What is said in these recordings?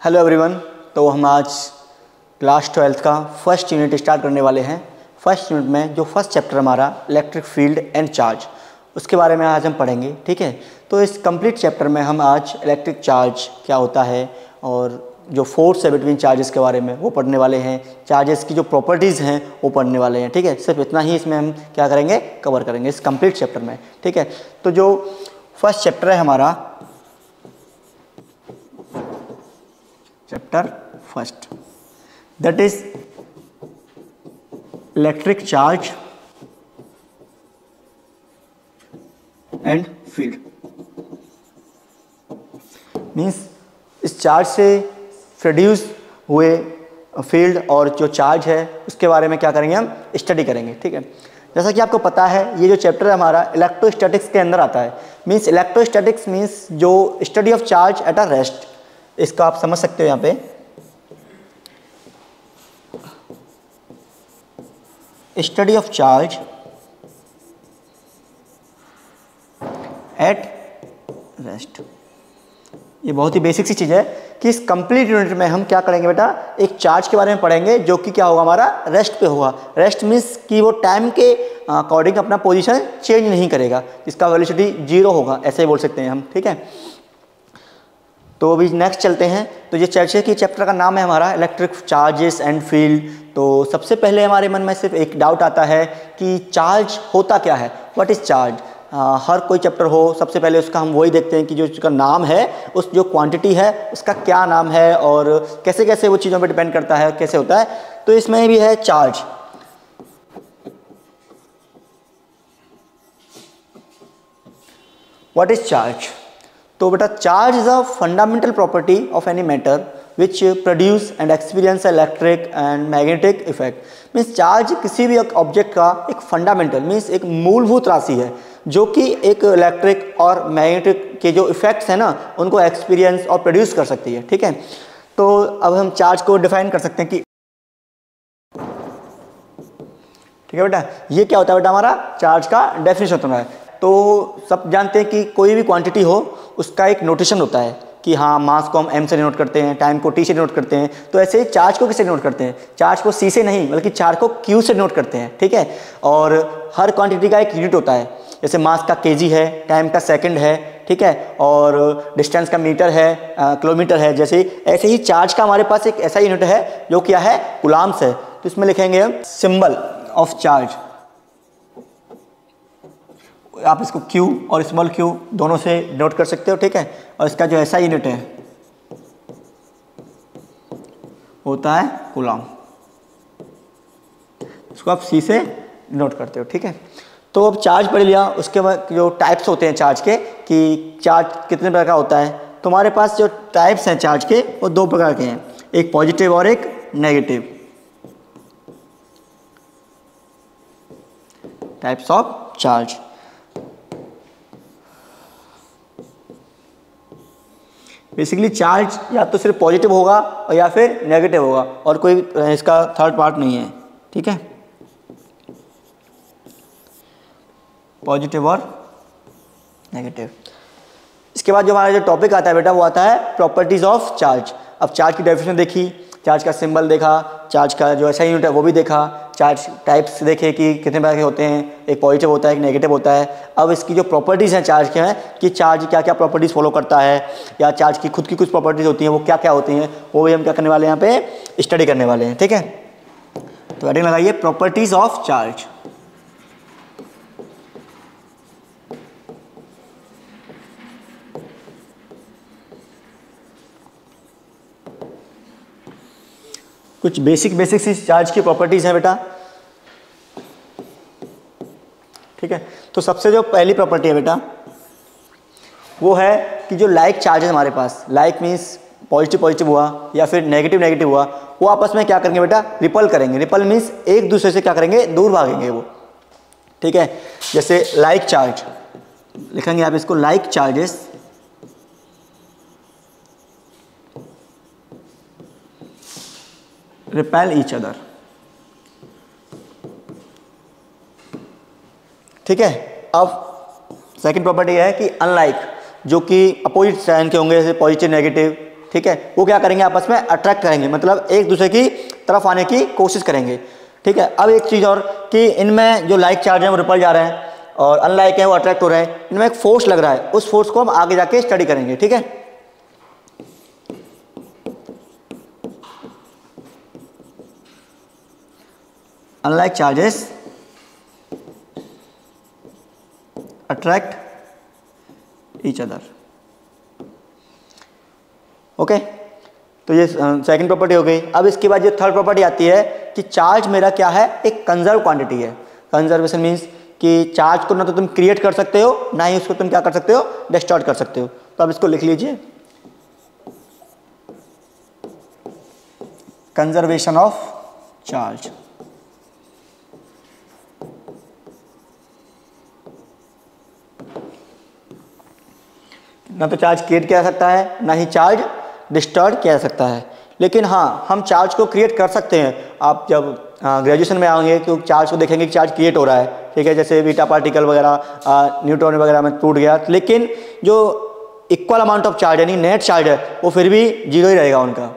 Hello everyone. तो हम आज क्लास 12 का फर्स्ट यूनिट स्टार्ट करने वाले हैं। फर्स्ट यूनिट में जो फर्स्ट चैप्टर हमारा इलेक्ट्रिक फील्ड एंड चार्ज, उसके बारे में आज हम पढ़ेंगे। ठीक है, तो इस कंप्लीट चैप्टर में हम आज इलेक्ट्रिक चार्ज क्या होता है और जो फोर्स है बिटवीन चार्जेस के बारे में वो पढ़ने वाले हैं। चार्जेस की जो प्रॉपर्टीज़ हैं वो पढ़ने वाले हैं। ठीक है, सिर्फ इतना ही इसमें हम क्या करेंगे, कवर करेंगे इस कंप्लीट चैप्टर में। ठीक है, तो जो फर्स्ट चैप्टर है हमारा, chapter first, that is electric charge and field. Means इस चार्ज से प्रोड्यूस हुए फील्ड और जो चार्ज है उसके बारे में क्या करेंगे, हम स्टडी करेंगे। ठीक है, जैसा कि आपको पता है ये जो चैप्टर है हमारा इलेक्ट्रोस्टैटिक्स के अंदर आता है। मीन्स इलेक्ट्रोस्टैटिक्स मीन्स जो study of charge at a rest, इसका आप समझ सकते हो यहाँ पे। Study of charge at rest, ये बहुत ही बेसिक सी चीज़ है कि इस कंप्लीट यूनिट में हम क्या करेंगे बेटा, एक चार्ज के बारे में पढ़ेंगे जो कि क्या होगा, हमारा रेस्ट पे होगा। रेस्ट मीन्स कि वो टाइम के अकॉर्डिंग अपना पोजीशन चेंज नहीं करेगा, जिसका वेलोसिटी 0 होगा, ऐसे ही बोल सकते हैं हम। ठीक है, तो अभी नेक्स्ट चलते हैं। तो ये चर्चा की चैप्टर का नाम है हमारा इलेक्ट्रिक चार्जेस एंड फील्ड। तो सबसे पहले हमारे मन में सिर्फ एक डाउट आता है कि चार्ज होता क्या है, व्हाट इज़ चार्ज। हर कोई चैप्टर हो सबसे पहले उसका हम वही देखते हैं कि जो उसका नाम है, उस जो क्वांटिटी है उसका क्या नाम है और कैसे कैसे वो चीज़ों पर डिपेंड करता है, कैसे होता है। तो इसमें भी है चार्ज। What is charge. तो बेटा charge is a fundamental property of any matter which produce and experience electric and magnetic effect. Means charge किसी भी ऑब्जेक्ट का एक फंडामेंटल मीन्स एक मूलभूत राशि है जो कि एक इलेक्ट्रिक और मैग्नेटिक के जो इफेक्ट्स हैं ना उनको एक्सपीरियंस और प्रोड्यूस कर सकती है। ठीक है, तो अब हम चार्ज को डिफाइन कर सकते हैं कि, ठीक है बेटा, ये क्या होता है बेटा, हमारा चार्ज का डेफिनेशन होता है। तो सब जानते हैं कि कोई भी क्वांटिटी हो उसका एक नोटेशन होता है कि हाँ, मास को हम m से डिनोट करते हैं, टाइम को t से डिनोट करते हैं। तो ऐसे ही चार्ज को किससे डिनोट करते हैं, चार्ज को c से नहीं बल्कि चार्ज को q से डिनोट करते हैं। ठीक है, और हर क्वांटिटी का एक यूनिट होता है, जैसे मास का kg है, टाइम का सेकंड है, ठीक है, और डिस्टेंस का मीटर है, किलोमीटर है। जैसे ऐसे ही चार्ज का हमारे पास एक ऐसा यूनिट है जो क्या है, कूलम्ब्स है। तो इसमें लिखेंगे हम सिंबल ऑफ चार्ज, आप इसको Q और स्मॉल q दोनों से नोट कर सकते हो। ठीक है, और इसका जो ऐसा यूनिट है होता है कूलम, इसको आप C से नोट करते हो। ठीक है, तो अब चार्ज पढ़ लिया, उसके बाद जो टाइप्स होते हैं चार्ज के कि चार्ज कितने प्रकार का होता है। तो हमारे पास जो टाइप्स हैं चार्ज के वो दो प्रकार के हैं, एक पॉजिटिव और एक negative. Types of charge. Basically charge या तो सिर्फ पॉजिटिव होगा और या फिर नेगेटिव होगा, और कोई इसका थर्ड पार्ट नहीं है। ठीक है, पॉजिटिव और नेगेटिव। इसके बाद जो हमारा जो टॉपिक आता है बेटा वो आता है प्रॉपर्टीज ऑफ चार्ज। अब चार्ज की डेफिनेशन देखी, चार्ज का सिंबल देखा, चार्ज का जो ऐसा यूनिट है वो भी देखा, चार्ज टाइप्स देखे कि कितने प्रकार के होते हैं, एक पॉजिटिव होता है, एक नेगेटिव होता है। अब इसकी जो प्रॉपर्टीज़ हैं चार्ज के हैं कि चार्ज क्या क्या प्रॉपर्टीज़ फॉलो करता है, या चार्ज की खुद की कुछ प्रॉपर्टीज़ होती हैं वो क्या क्या होती हैं, वो भी हम क्या करने वाले हैं, यहाँ पे स्टडी करने वाले हैं। ठीक है, तो हेडिंग लगाइए प्रॉपर्टीज़ ऑफ चार्ज। कुछ बेसिक सी चार्ज की प्रॉपर्टीज हैं बेटा। ठीक है, तो सबसे जो पहली प्रॉपर्टी है बेटा वो है कि जो लाइक चार्ज है हमारे पास, लाइक मीन्स पॉजिटिव पॉजिटिव हुआ या फिर नेगेटिव नेगेटिव हुआ, वो आपस में क्या करेंगे बेटा, रिपल करेंगे। रिपल मीन्स एक दूसरे से क्या करेंगे, दूर भागेंगे वो। ठीक है, जैसे लाइक चार्ज लिखेंगे आप इसको, like charges repel each other. ठीक है, अब सेकंड प्रॉपर्टी है कि अनलाइक, जो कि अपोजिट साइन के होंगे, जैसे पॉजिटिव नेगेटिव, ठीक है, वो क्या करेंगे, आपस में अट्रैक्ट करेंगे, मतलब एक दूसरे की तरफ आने की कोशिश करेंगे। ठीक है, अब एक चीज़ और कि इनमें जो लाइक चार्ज है वो रिपल जा रहे हैं और अनलाइक है वो अट्रैक्ट हो रहे हैं, इनमें एक फोर्स लग रहा है, उस फोर्स को हम आगे जाके स्टडी करेंगे। ठीक है, unlike charges attract each other. Okay, तो ये सेकंड प्रॉपर्टी हो गई। अब इसके बाद जो थर्ड प्रॉपर्टी आती है कि चार्ज मेरा क्या है, एक कंजर्व क्वांटिटी है। कंजर्वेशन मीन्स कि चार्ज को ना तो तुम क्रिएट कर सकते हो, ना ही उसको तुम क्या कर सकते हो, डिस्टॉर्ट कर सकते हो। तो अब इसको लिख लीजिए, कंजर्वेशन ऑफ चार्ज। ना तो चार्ज क्रिएट किया जा सकता है, ना ही चार्ज डिस्टॉर्ट किया जा सकता है। लेकिन हाँ, हम चार्ज को क्रिएट कर सकते हैं। आप जब ग्रेजुएशन में आओगे तो चार्ज को देखेंगे कि चार्ज क्रिएट हो रहा है। ठीक है, जैसे बीटा पार्टिकल वगैरह न्यूट्रॉन वगैरह में टूट गया, लेकिन जो इक्वल अमाउंट ऑफ चार्ज यानी नेट चार्ज है वो फिर भी जीरो ही रहेगा उनका।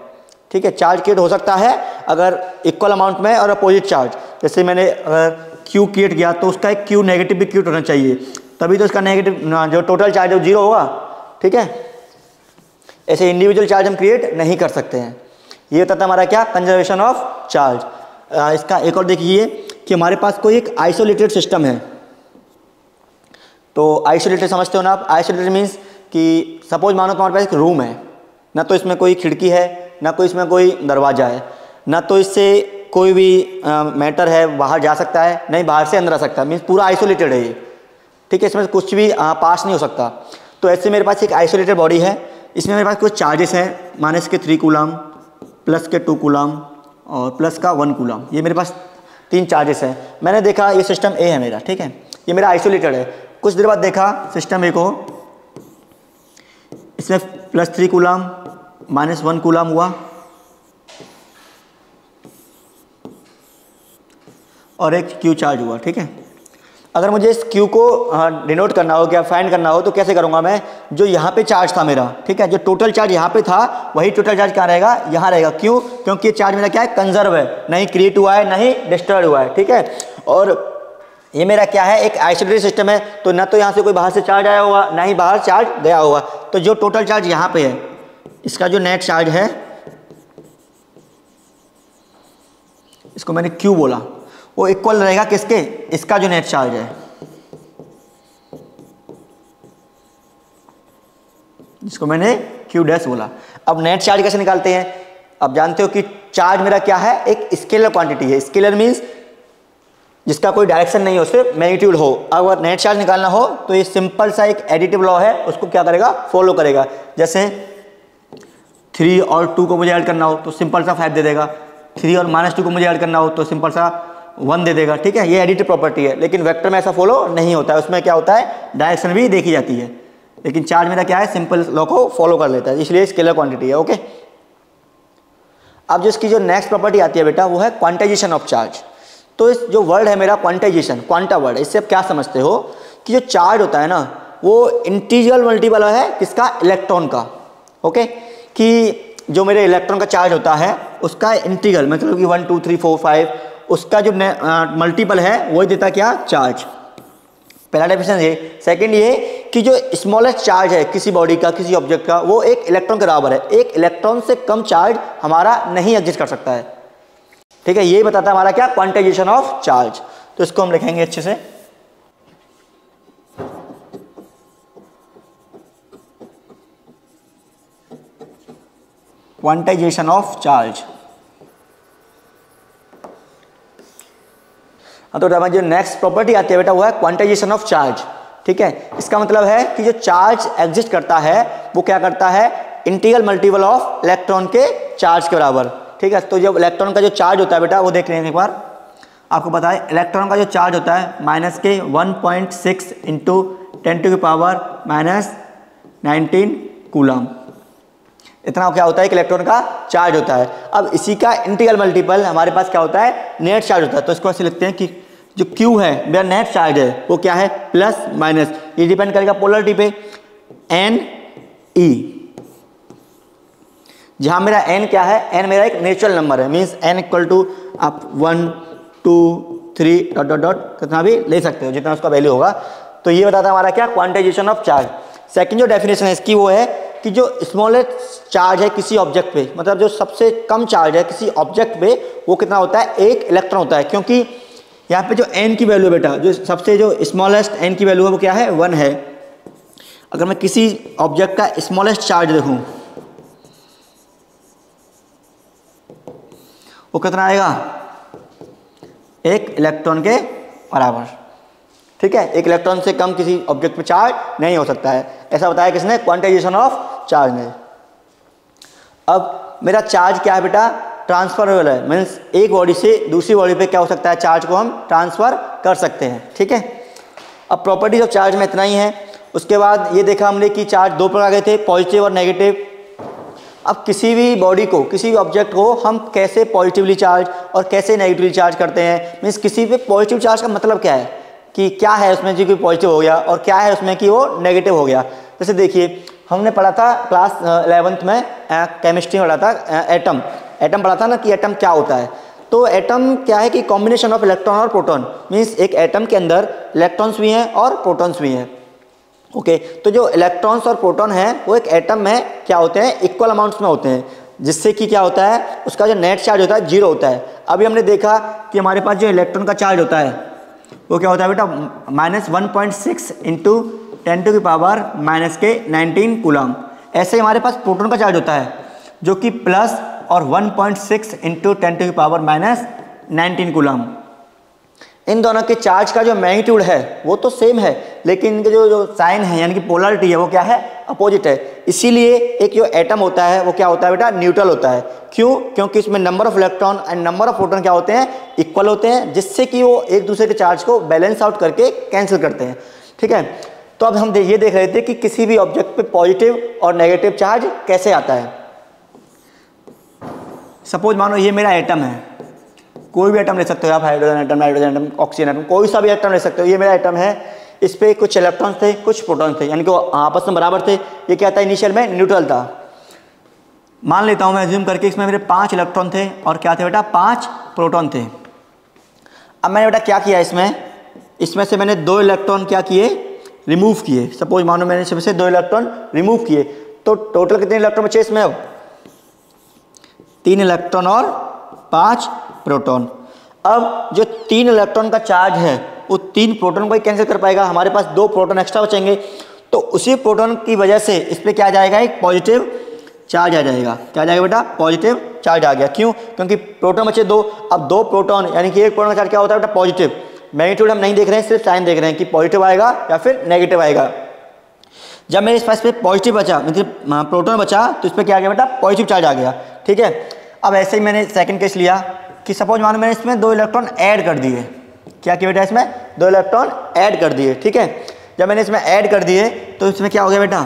ठीक है, चार्ज क्रिएट हो सकता है अगर इक्वल अमाउंट में और अपोजिट चार्ज, जैसे मैंने अगर क्यू क्रिएट किया तो उसका एक क्यू नेगेटिव भी क्रिएट होना चाहिए, तभी तो इसका नेगेटिव जो टोटल चार्ज है वो जीरो होगा। ठीक है, ऐसे इंडिविजुअल चार्ज हम क्रिएट नहीं कर सकते हैं। ये होता था हमारा क्या, कंजर्वेशन ऑफ चार्ज। इसका एक और देखिए कि हमारे पास कोई एक आइसोलेटेड सिस्टम है। तो आइसोलेटेड समझते हो ना आप, आइसोलेटेड मीन्स कि सपोज मानो तुम्हारे पास एक रूम है, ना तो इसमें कोई खिड़की है, ना कोई इसमें कोई दरवाजा है, ना तो इससे कोई भी मैटर है बाहर जा सकता है, नहीं बाहर से अंदर आ सकता है, मीन्स पूरा आइसोलेटेड है ये। ठीक है, इसमें कुछ भी पास नहीं हो सकता। तो ऐसे मेरे पास एक आइसोलेटेड बॉडी है, इसमें मेरे पास कुछ चार्जेस हैं, माइनस के 3 कूलम, प्लस के 2 कूलम और प्लस का 1 कूलम। ये मेरे पास 3 चार्जेस हैं। मैंने देखा ये सिस्टम ए है मेरा। ठीक है, ये मेरा आइसोलेटेड है। कुछ देर बाद देखा सिस्टम ए को, इसमें प्लस 3 कूलम माइनस 1 कूलम हुआ और एक क्यू चार्ज हुआ। ठीक है, अगर मुझे इस क्यू को डिनोट करना हो, क्या फाइंड करना हो, तो कैसे करूंगा मैं, जो यहाँ पे चार्ज था मेरा, ठीक है, जो टोटल चार्ज यहाँ पे था वही टोटल चार्ज कहाँ रहेगा, यहाँ रहेगा। क्यों, क्योंकि ये चार्ज मेरा क्या है, कंजर्व है, नहीं क्रिएट हुआ है, नहीं डिस्ट्रॉयड हुआ है। ठीक है, और ये मेरा क्या है, एक आइसोलेटेड सिस्टम है, तो ना तो यहाँ से कोई बाहर से चार्ज आया होगा, ना ही बाहर चार्ज गया होगा। तो जो टोटल चार्ज यहाँ पे है, इसका जो नेट चार्ज है, इसको मैंने क्यू बोला, वो इक्वल रहेगा किसके, इसका जो नेट चार्ज है, जिसको मैंने क्यू डैश बोला। अब नेट चार्ज कैसे निकालते हैं, अब जानते हो कि चार्ज मेरा क्या है, एक स्केलर क्वांटिटी है। स्केलर मींस जिसका कोई डायरेक्शन नहीं हो, सिर्फ मैग्नीट्यूड हो। अगर नेट चार्ज निकालना हो तो ये सिंपल सा एक एडिटिव लॉ है, उसको क्या करेगा, फॉलो करेगा। जैसे 3 और 2 को मुझे ऐड करना हो तो सिंपल सा 5 दे देगा, 3 और -2 को मुझे ऐड करना हो तो सिंपल सा 1 दे देगा। ठीक है, ये एडिटिव प्रॉपर्टी है, लेकिन वेक्टर में ऐसा फॉलो नहीं होता है। उसमें क्या होता है, डायरेक्शन भी देखी जाती है, लेकिन चार्ज मेरा क्या है, सिंपल लॉ को फॉलो कर लेता है, इसलिए स्केलर क्वांटिटी है। ओके, अब जो इसकी जो नेक्स्ट प्रॉपर्टी आती है बेटा, वो है क्वांटाइजेशन ऑफ चार्ज। तो इस जो वर्ड है मेरा क्वांटाइजेशन, क्वांटा वर्ड, इससे आप क्या समझते हो कि जो चार्ज होता है ना, वो इंटीग्रल मल्टीपल है किसका, इलेक्ट्रॉन का। ओके, कि जो मेरे इलेक्ट्रॉन का चार्ज होता है उसका इंटीग्रल, मतलब कि 1 2 3 4 5, उसका जो मल्टीपल है वही देता क्या, चार्ज। पहला डेफिनेशन ये। सेकंड ये कि जो स्मॉलेस्ट चार्ज है किसी बॉडी का, किसी ऑब्जेक्ट का, वो एक इलेक्ट्रॉन के बराबर है। एक इलेक्ट्रॉन से कम चार्ज हमारा नहीं एग्जिस्ट कर सकता है। ठीक है, ये बताता है हमारा क्या, क्वांटाइजेशन ऑफ चार्ज। तो इसको हम लिखेंगे अच्छे से, क्वांटाइजेशन ऑफ चार्ज। तो जो नेक्स्ट प्रॉपर्टी आती है बेटा, वो है क्वांटाइजेशन ऑफ चार्ज। ठीक है, इसका मतलब है कि जो चार्ज एग्जिस्ट करता है वो क्या करता है, इंटीग्रल मल्टीपल ऑफ इलेक्ट्रॉन के चार्ज के बराबर। ठीक है, तो जब इलेक्ट्रॉन का जो चार्ज होता है बेटा, वो देख लेंगे एक बार, आपको पता है इलेक्ट्रॉन का जो चार्ज होता है माइनस के 1.6 इंटू 10⁻⁻19 कूलम, इतना क्या होता है कि इलेक्ट्रॉन का चार्ज होता है। अब इसी का इंटीग्रल मल्टीपल हमारे पास क्या होता है, नेट चार्ज होता है। तो इसको ऐसे लिखते हैं कि जो Q है मेरा नेट चार्ज है, वो क्या है, प्लस माइनस, ये डिपेंड करेगा पोलरिटी पे, N E। जहाँ मेरा n क्या है, n मेरा एक नेचुरल नंबर है, मीन्स n इक्वल टू आप 1 2 3 डॉट डॉट डॉट कितना भी ले सकते हो, जितना उसका वैल्यू होगा। तो ये बताता है हमारा क्या, क्वांटाइजेशन ऑफ चार्ज। सेकंड जो डेफिनेशन है इसकी वो है कि जो स्मॉलेस्ट चार्ज है किसी ऑब्जेक्ट पे, मतलब जो सबसे कम चार्ज है किसी ऑब्जेक्ट पे, वो कितना होता है, 1 इलेक्ट्रॉन होता है। क्योंकि यहाँ पे जो n की वैल्यू बेटा, जो सबसे जो स्मॉलेस्ट n की वैल्यू है वो क्या है, 1 है। अगर मैं किसी ऑब्जेक्ट का स्मॉलेस्ट चार्ज देखूँ वो कितना आएगा, 1 इलेक्ट्रॉन के बराबर। ठीक है, 1 इलेक्ट्रॉन से कम किसी ऑब्जेक्ट में चार्ज नहीं हो सकता है, ऐसा बताया किसने, क्वांटाइजेशन ऑफ चार्ज ने। अब मेरा चार्ज क्या है बेटा, ट्रांसफरेबल है, मीन्स एक बॉडी से दूसरी बॉडी पे क्या हो सकता है, चार्ज को हम ट्रांसफर कर सकते हैं। ठीक है, अब प्रॉपर्टीज ऑफ चार्ज में इतना ही है। उसके बाद ये देखा हमने कि चार्ज दो प्रकार के थे, पॉजिटिव और नेगेटिव। अब किसी भी बॉडी को, किसी भी ऑब्जेक्ट को हम कैसे पॉजिटिवली चार्ज और कैसे नेगेटिवली चार्ज करते हैं, मीन्स किसी पे पॉजिटिव चार्ज का मतलब क्या है कि क्या है उसमें जो कि पॉजिटिव हो गया और क्या है उसमें कि वो नेगेटिव हो गया। जैसे देखिए हमने पढ़ा था क्लास 11th में केमिस्ट्री में पढ़ा था एटम, एटम पढ़ा था ना कि एटम क्या होता है। तो एटम क्या है कि कॉम्बिनेशन ऑफ इलेक्ट्रॉन और प्रोटॉन, मीन्स एक एटम के अंदर इलेक्ट्रॉन्स भी हैं और प्रोटॉन्स भी हैं। ओके, तो जो इलेक्ट्रॉन्स और प्रोटॉन है वो एक एटम में क्या होते हैं, इक्वल अमाउंट्स में होते हैं, जिससे कि क्या होता है, उसका जो नेट चार्ज होता है 0 होता है। अभी हमने देखा कि हमारे पास जो इलेक्ट्रॉन का चार्ज होता है वो क्या होता है बेटा, -1.6 इंटू 10⁻⁻19 कूलम। ऐसे ही हमारे पास प्रोटॉन का चार्ज होता है जो कि प्लस और 1.6 इंटू 10⁻⁻19 कूलम। इन दोनों के चार्ज का जो मैग्नीट्यूड है वो तो सेम है, लेकिन इनके जो साइन है यानी कि पोलरिटी है वो क्या है, अपोजिट है। इसीलिए एक जो एटम होता है वो क्या होता है बेटा, न्यूट्रल होता है। क्यों, क्योंकि इसमें number of electron and number of proton क्या होते हैं, इक्वल होते हैं, जिससे कि वो एक दूसरे के चार्ज को बैलेंस आउट करके कैंसिल करते हैं। ठीक है, तो अब हम ये देख रहे थे कि किसी भी ऑब्जेक्ट पे पॉजिटिव और नेगेटिव चार्ज कैसे आता है। सपोज मानो ये मेरा एटम है, कोई भी एटम ले सकते हो आप, hydrogen atom, nitrogen atom, oxygen atom, कोई सा भी एटम ले सकते हो। ये मेरा एटम है, इस पे कुछ इलेक्ट्रॉन थे कुछ प्रोटॉन थे, यानी कि वो आपस में बराबर थे। ये क्या था, इनिशियल में न्यूट्रल था। मान लेता हूँ मैं एज्यूम करके इसमें मेरे 5 इलेक्ट्रॉन थे और क्या थे बेटा, 5 प्रोटॉन थे। अब मैंने बेटा क्या किया, इसमें से मैंने 2 इलेक्ट्रॉन क्या किए, रिमूव किए। सपोज मानो मैंने इसमें से 2 इलेक्ट्रॉन रिमूव किए, तो टोटल कितने इलेक्ट्रॉन बचे इसमें, अब 3 इलेक्ट्रॉन और 5 प्रोटॉन। अब जो 3 इलेक्ट्रॉन का चार्ज है वो 3 प्रोटॉन को ही कैंसिल कर पाएगा, हमारे पास 2 प्रोटॉन एक्स्ट्रा बचेंगे। तो उसी प्रोटॉन की वजह से इस पर क्या आ जाएगा, एक पॉजिटिव चार्ज आ जाएगा। क्या आ जाएगा बेटा, पॉजिटिव चार्ज आ गया। क्यों, क्योंकि प्रोटॉन बचे 2, अब 2 प्रोटॉन यानी कि एक प्रोटॉन का चार्ज क्या होता है बेटा, पॉजिटिव। मैग्नीट्यूड हम नहीं देख रहे हैं, सिर्फ साइन देख रहे हैं कि पॉजिटिव आएगा या फिर नेगेटिव आएगा। जब मेरे पास पे पॉजिटिव बचा, मतलब प्रोटॉन बचा, तो इस पर क्या आ गया बेटा, पॉजिटिव चार्ज आ गया। ठीक है, अब ऐसे ही मैंने सेकंड केस लिया कि सपोज मानो मैंने इसमें 2 इलेक्ट्रॉन ऐड कर दिए। क्या किया बेटा, इसमें 2 इलेक्ट्रॉन ऐड कर दिए। ठीक है, जब मैंने इसमें ऐड कर दिए तो इसमें क्या हो गया बेटा,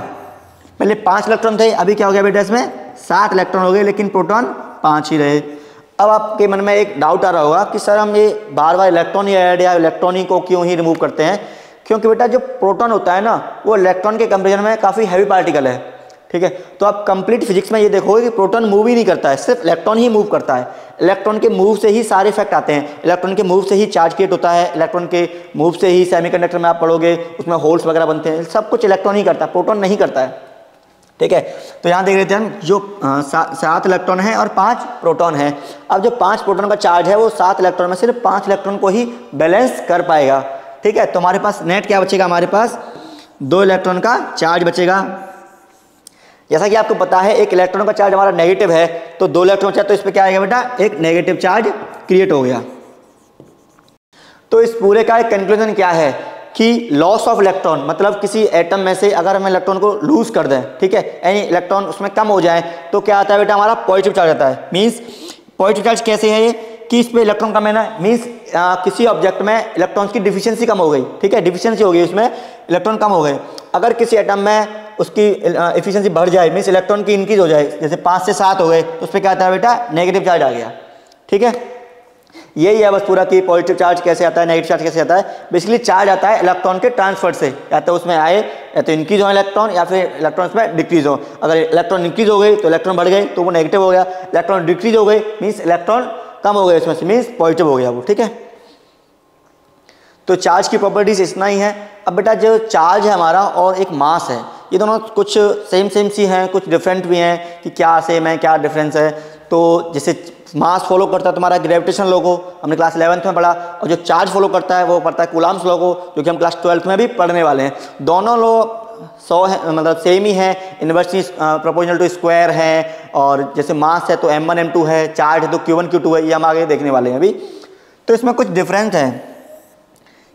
पहले 5 इलेक्ट्रॉन थे, अभी क्या हो गया बेटा, इसमें 7 इलेक्ट्रॉन हो गए, लेकिन प्रोटॉन 5 ही रहे। अब आपके मन में एक डाउट आ रहा होगा कि सर हम ये बार बार इलेक्ट्रॉन ही ऐड या इलेक्ट्रॉन ही को क्यों ही रिमूव करते हैं। क्योंकि बेटा जो प्रोटॉन होता है ना, वो इलेक्ट्रॉन के कंपेरिजन में काफ़ी हैवी पार्टिकल है। ठीक है, तो आप कंप्लीट फिजिक्स में ये देखोगे कि प्रोटॉन मूव ही नहीं करता है, सिर्फ इलेक्ट्रॉन ही मूव करता है। इलेक्ट्रॉन के मूव से ही सारे इफेक्ट आते हैं, इलेक्ट्रॉन के मूव से ही चार्ज क्रिएट होता है, इलेक्ट्रॉन के मूव से ही सेमीकंडक्टर में आप पढ़ोगे उसमें होल्स वगैरह बनते हैं, सब कुछ इलेक्ट्रॉन ही करता है, प्रोटॉन नहीं करता है। ठीक है, तो यहाँ देख लेते हैं हम, जो 7 इलेक्ट्रॉन है और 5 प्रोटॉन है। अब जो 5 प्रोटॉन का चार्ज है वो 7 इलेक्ट्रॉन में सिर्फ 5 इलेक्ट्रॉन को ही बैलेंस कर पाएगा। ठीक है, तो हमारे पास नेट क्या बचेगा, हमारे पास 2 इलेक्ट्रॉन का चार्ज बचेगा। जैसा कि आपको पता है एक इलेक्ट्रॉन का चार्ज हमारा नेगेटिव है, तो 2 इलेक्ट्रॉन चार्ज, तो इस पर क्या आएगा बेटा, एक नेगेटिव चार्ज क्रिएट हो गया। तो इस पूरे का एक कंक्लूजन क्या है कि लॉस ऑफ इलेक्ट्रॉन, मतलब किसी एटम में से अगर हम इलेक्ट्रॉन को लूज कर दें, ठीक है, यानी इलेक्ट्रॉन उसमें कम हो जाए, तो क्या आता है बेटा, हमारा पॉजिटिव चार्ज आता है। मीन्स पॉजिटिव चार्ज कैसे है ये कि इस पे इलेक्ट्रॉन कम है ना, मीन्स किसी ऑब्जेक्ट में इलेक्ट्रॉन्स की डिफिशियंसी कम हो गई। ठीक है, डिफिशियंसी हो गई, उसमें इलेक्ट्रॉन कम हो गए। अगर किसी एटम में उसकी एफिशिएंसी बढ़ जाए, मीन्स इलेक्ट्रॉन की इंक्रीज हो जाए, जैसे 5 से 7 हो गए, तो उस पर क्या आता है बेटा, नेगेटिव चार्ज आ गया। ठीक है, यही है बस पूरा कि पॉजिटिव चार्ज कैसे आता है, नेगेटिव चार्ज कैसे आता है। बेसिकली चार्ज आता है इलेक्ट्रॉन के ट्रांसफर से, या तो उसमें आए या तो इंक्रीज हो इलेक्ट्रॉन या फिर इलेक्ट्रॉन में डिक्रीज हो। अगर इलेक्ट्रॉन इंक्रीज हो गई तो इलेक्ट्रॉन बढ़ गए तो वो नेगेटिव हो गया, इलेक्ट्रॉन डिक्रीज हो गई मीन्स इलेक्ट्रॉन कम हो गए इसमें से, मीन्स पॉजिटिव हो गया वो। ठीक है, तो चार्ज की प्रॉपर्टीज इतना ही है। अब बेटा जो चार्ज है हमारा और एक मास है, ये दोनों कुछ सेम सी हैं, कुछ डिफरेंट भी हैं कि क्या सेम है क्या डिफरेंस है। तो जैसे मास फॉलो करता है तुम्हारा ग्रेविटेशन लॉ को, हमने क्लास 11th में पढ़ा, और जो चार्ज फॉलो करता है वो पढ़ता है कूलम्ब्स लॉ को, जो कि हम क्लास 12th में भी पढ़ने वाले हैं। दोनों लॉ 100 है, मतलब सेम ही है, इन्वर्सली प्रोपोर्शनल टू स्क्वायर है। और जैसे मास है तो m1 m2 है, चार्ज है तो q1 q2 है, ये हम आगे देखने वाले हैं अभी। तो इसमें कुछ डिफरेंस है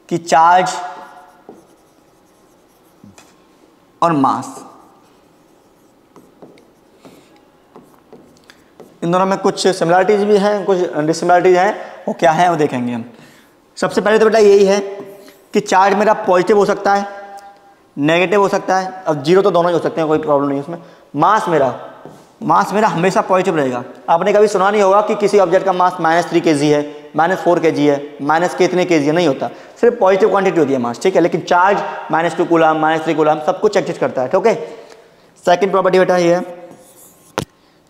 कि चार्ज और मास, इन दोनों में कुछ सिमिलरिटीज भी हैं, कुछ डिसिमिलरिटीज हैं। वो क्या है वो देखेंगे हम। सबसे पहले तो बेटा यही है कि चार्ज मेरा पॉजिटिव हो सकता है, नेगेटिव हो सकता है, अब जीरो तो दोनों ही हो सकते हैं, कोई प्रॉब्लम नहीं है उसमें। मास मेरा हमेशा पॉजिटिव रहेगा। आपने कभी सुना नहीं होगा कि किसी ऑब्जेक्ट का मास -3 kg है, -4 kg है, माइनस के इतने kg है, नहीं होता। सिर्फ पॉजिटिव क्वांटिटी होती है मास, ठीक है। लेकिन चार्ज -2 कूलम, -3 कूलम सब कुछ एग्जिस्ट करता है, ओके। सेकंड प्रॉपर्टी बेटा ये है,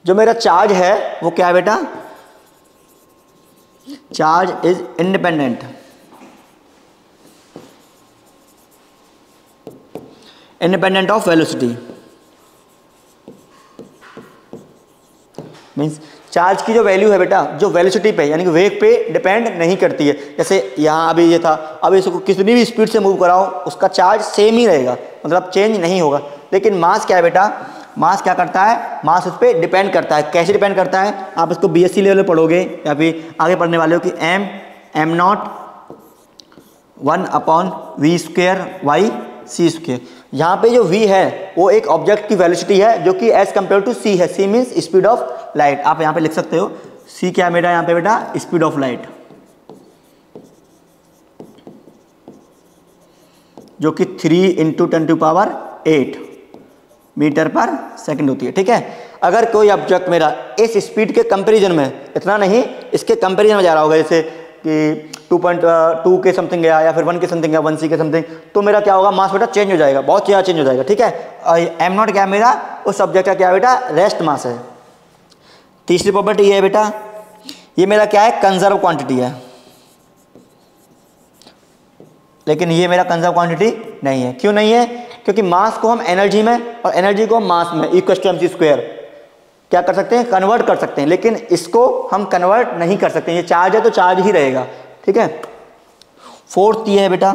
जो मेरा चार्ज है वो क्या है बेटा, charge is independent of velocity. Means charge की जो वैल्यू है बेटा, जो वेलोसिटी पे यानी कि वेग पे डिपेंड नहीं करती है। जैसे यहाँ अभी ये था, अब इसको कितनी भी स्पीड से मूव कराओ उसका चार्ज सेम ही रहेगा, मतलब चेंज नहीं होगा। लेकिन मास क्या है बेटा, मास क्या करता है, मास उस पर डिपेंड करता है। कैसे डिपेंड करता है, आप इसको बीएससी लेवल में पढ़ोगे या फिर आगे पढ़ने वाले हो कि m0 1/v²/c²। यहाँ पे जो v है वो एक ऑब्जेक्ट की वेलोसिटी है जो कि एज कंपेयर टू c है। c means speed of light, आप यहाँ पे लिख सकते हो। c क्या है बेटा, यहाँ पे बेटा स्पीड ऑफ लाइट, जो कि 3 × 10⁸ मीटर पर सेकंड होती है, ठीक है। अगर कोई ऑब्जेक्ट मेरा इस स्पीड के कंपैरिजन में, इतना नहीं, इसके कंपैरिजन में जा रहा होगा, जैसे कि 2.2 के समथिंग गया या फिर 1 के समथिंग गया, 1c के समथिंग, तो मेरा क्या होगा, मास बेटा चेंज हो जाएगा, बहुत ज़्यादा चेंज हो जाएगा, ठीक है। m0 क्या है मेरा, उस ऑब्जेक्ट का क्या बेटा, रेस्ट मास है। तीसरी प्रॉपर्टी ये है बेटा, ये मेरा क्या है, कंजर्व क्वांटिटी है। लेकिन ये मेरा कंजर्व क्वांटिटी नहीं है। क्यों नहीं है, क्योंकि मास को हम एनर्जी में और एनर्जी को मास में =mc² क्या कर सकते हैं, कन्वर्ट कर सकते हैं। लेकिन इसको हम कन्वर्ट नहीं कर सकते, ये चार्ज है तो चार्ज ही रहेगा, ठीक है। फोर्थ ये है बेटा,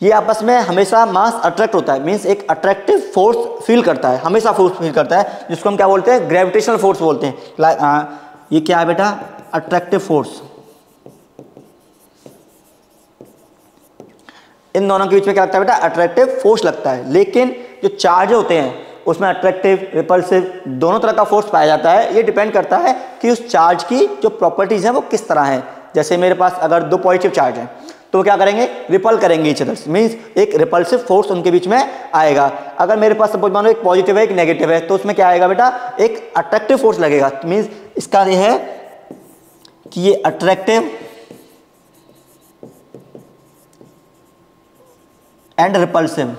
ये आपस में हमेशा मास अट्रैक्ट होता है, मीन्स एक अट्रैक्टिव फोर्स फील करता है, हमेशा फोर्स फील करता है, जिसको हम क्या बोलते हैं, ग्रेविटेशनल फोर्स बोलते हैं। ये क्या है बेटा, अट्रैक्टिव फोर्स। इन दोनों के बीच में क्या लगता है बेटा, अट्रैक्टिव फोर्स लगता है। लेकिन जो चार्ज होते हैं उसमें अट्रैक्टिव, रिपल्सिव दोनों तरह का फोर्स पाया जाता है। ये डिपेंड करता है कि उस चार्ज की जो प्रॉपर्टीज हैं वो किस तरह है। जैसे मेरे पास अगर 2 पॉजिटिव चार्ज हैं तो क्या करेंगे, रिपल करेंगे ईच अदर, मीन्स एक रिपल्सिव फोर्स उनके बीच में आएगा। अगर मेरे पास सपोज मानो एक पॉजिटिव है एक नेगेटिव है, तो उसमें क्या आएगा बेटा, एक अट्रैक्टिव फोर्स लगेगा। मीन्स इसका ये है कि ये अट्रैक्टिव एंड रिपल्सिव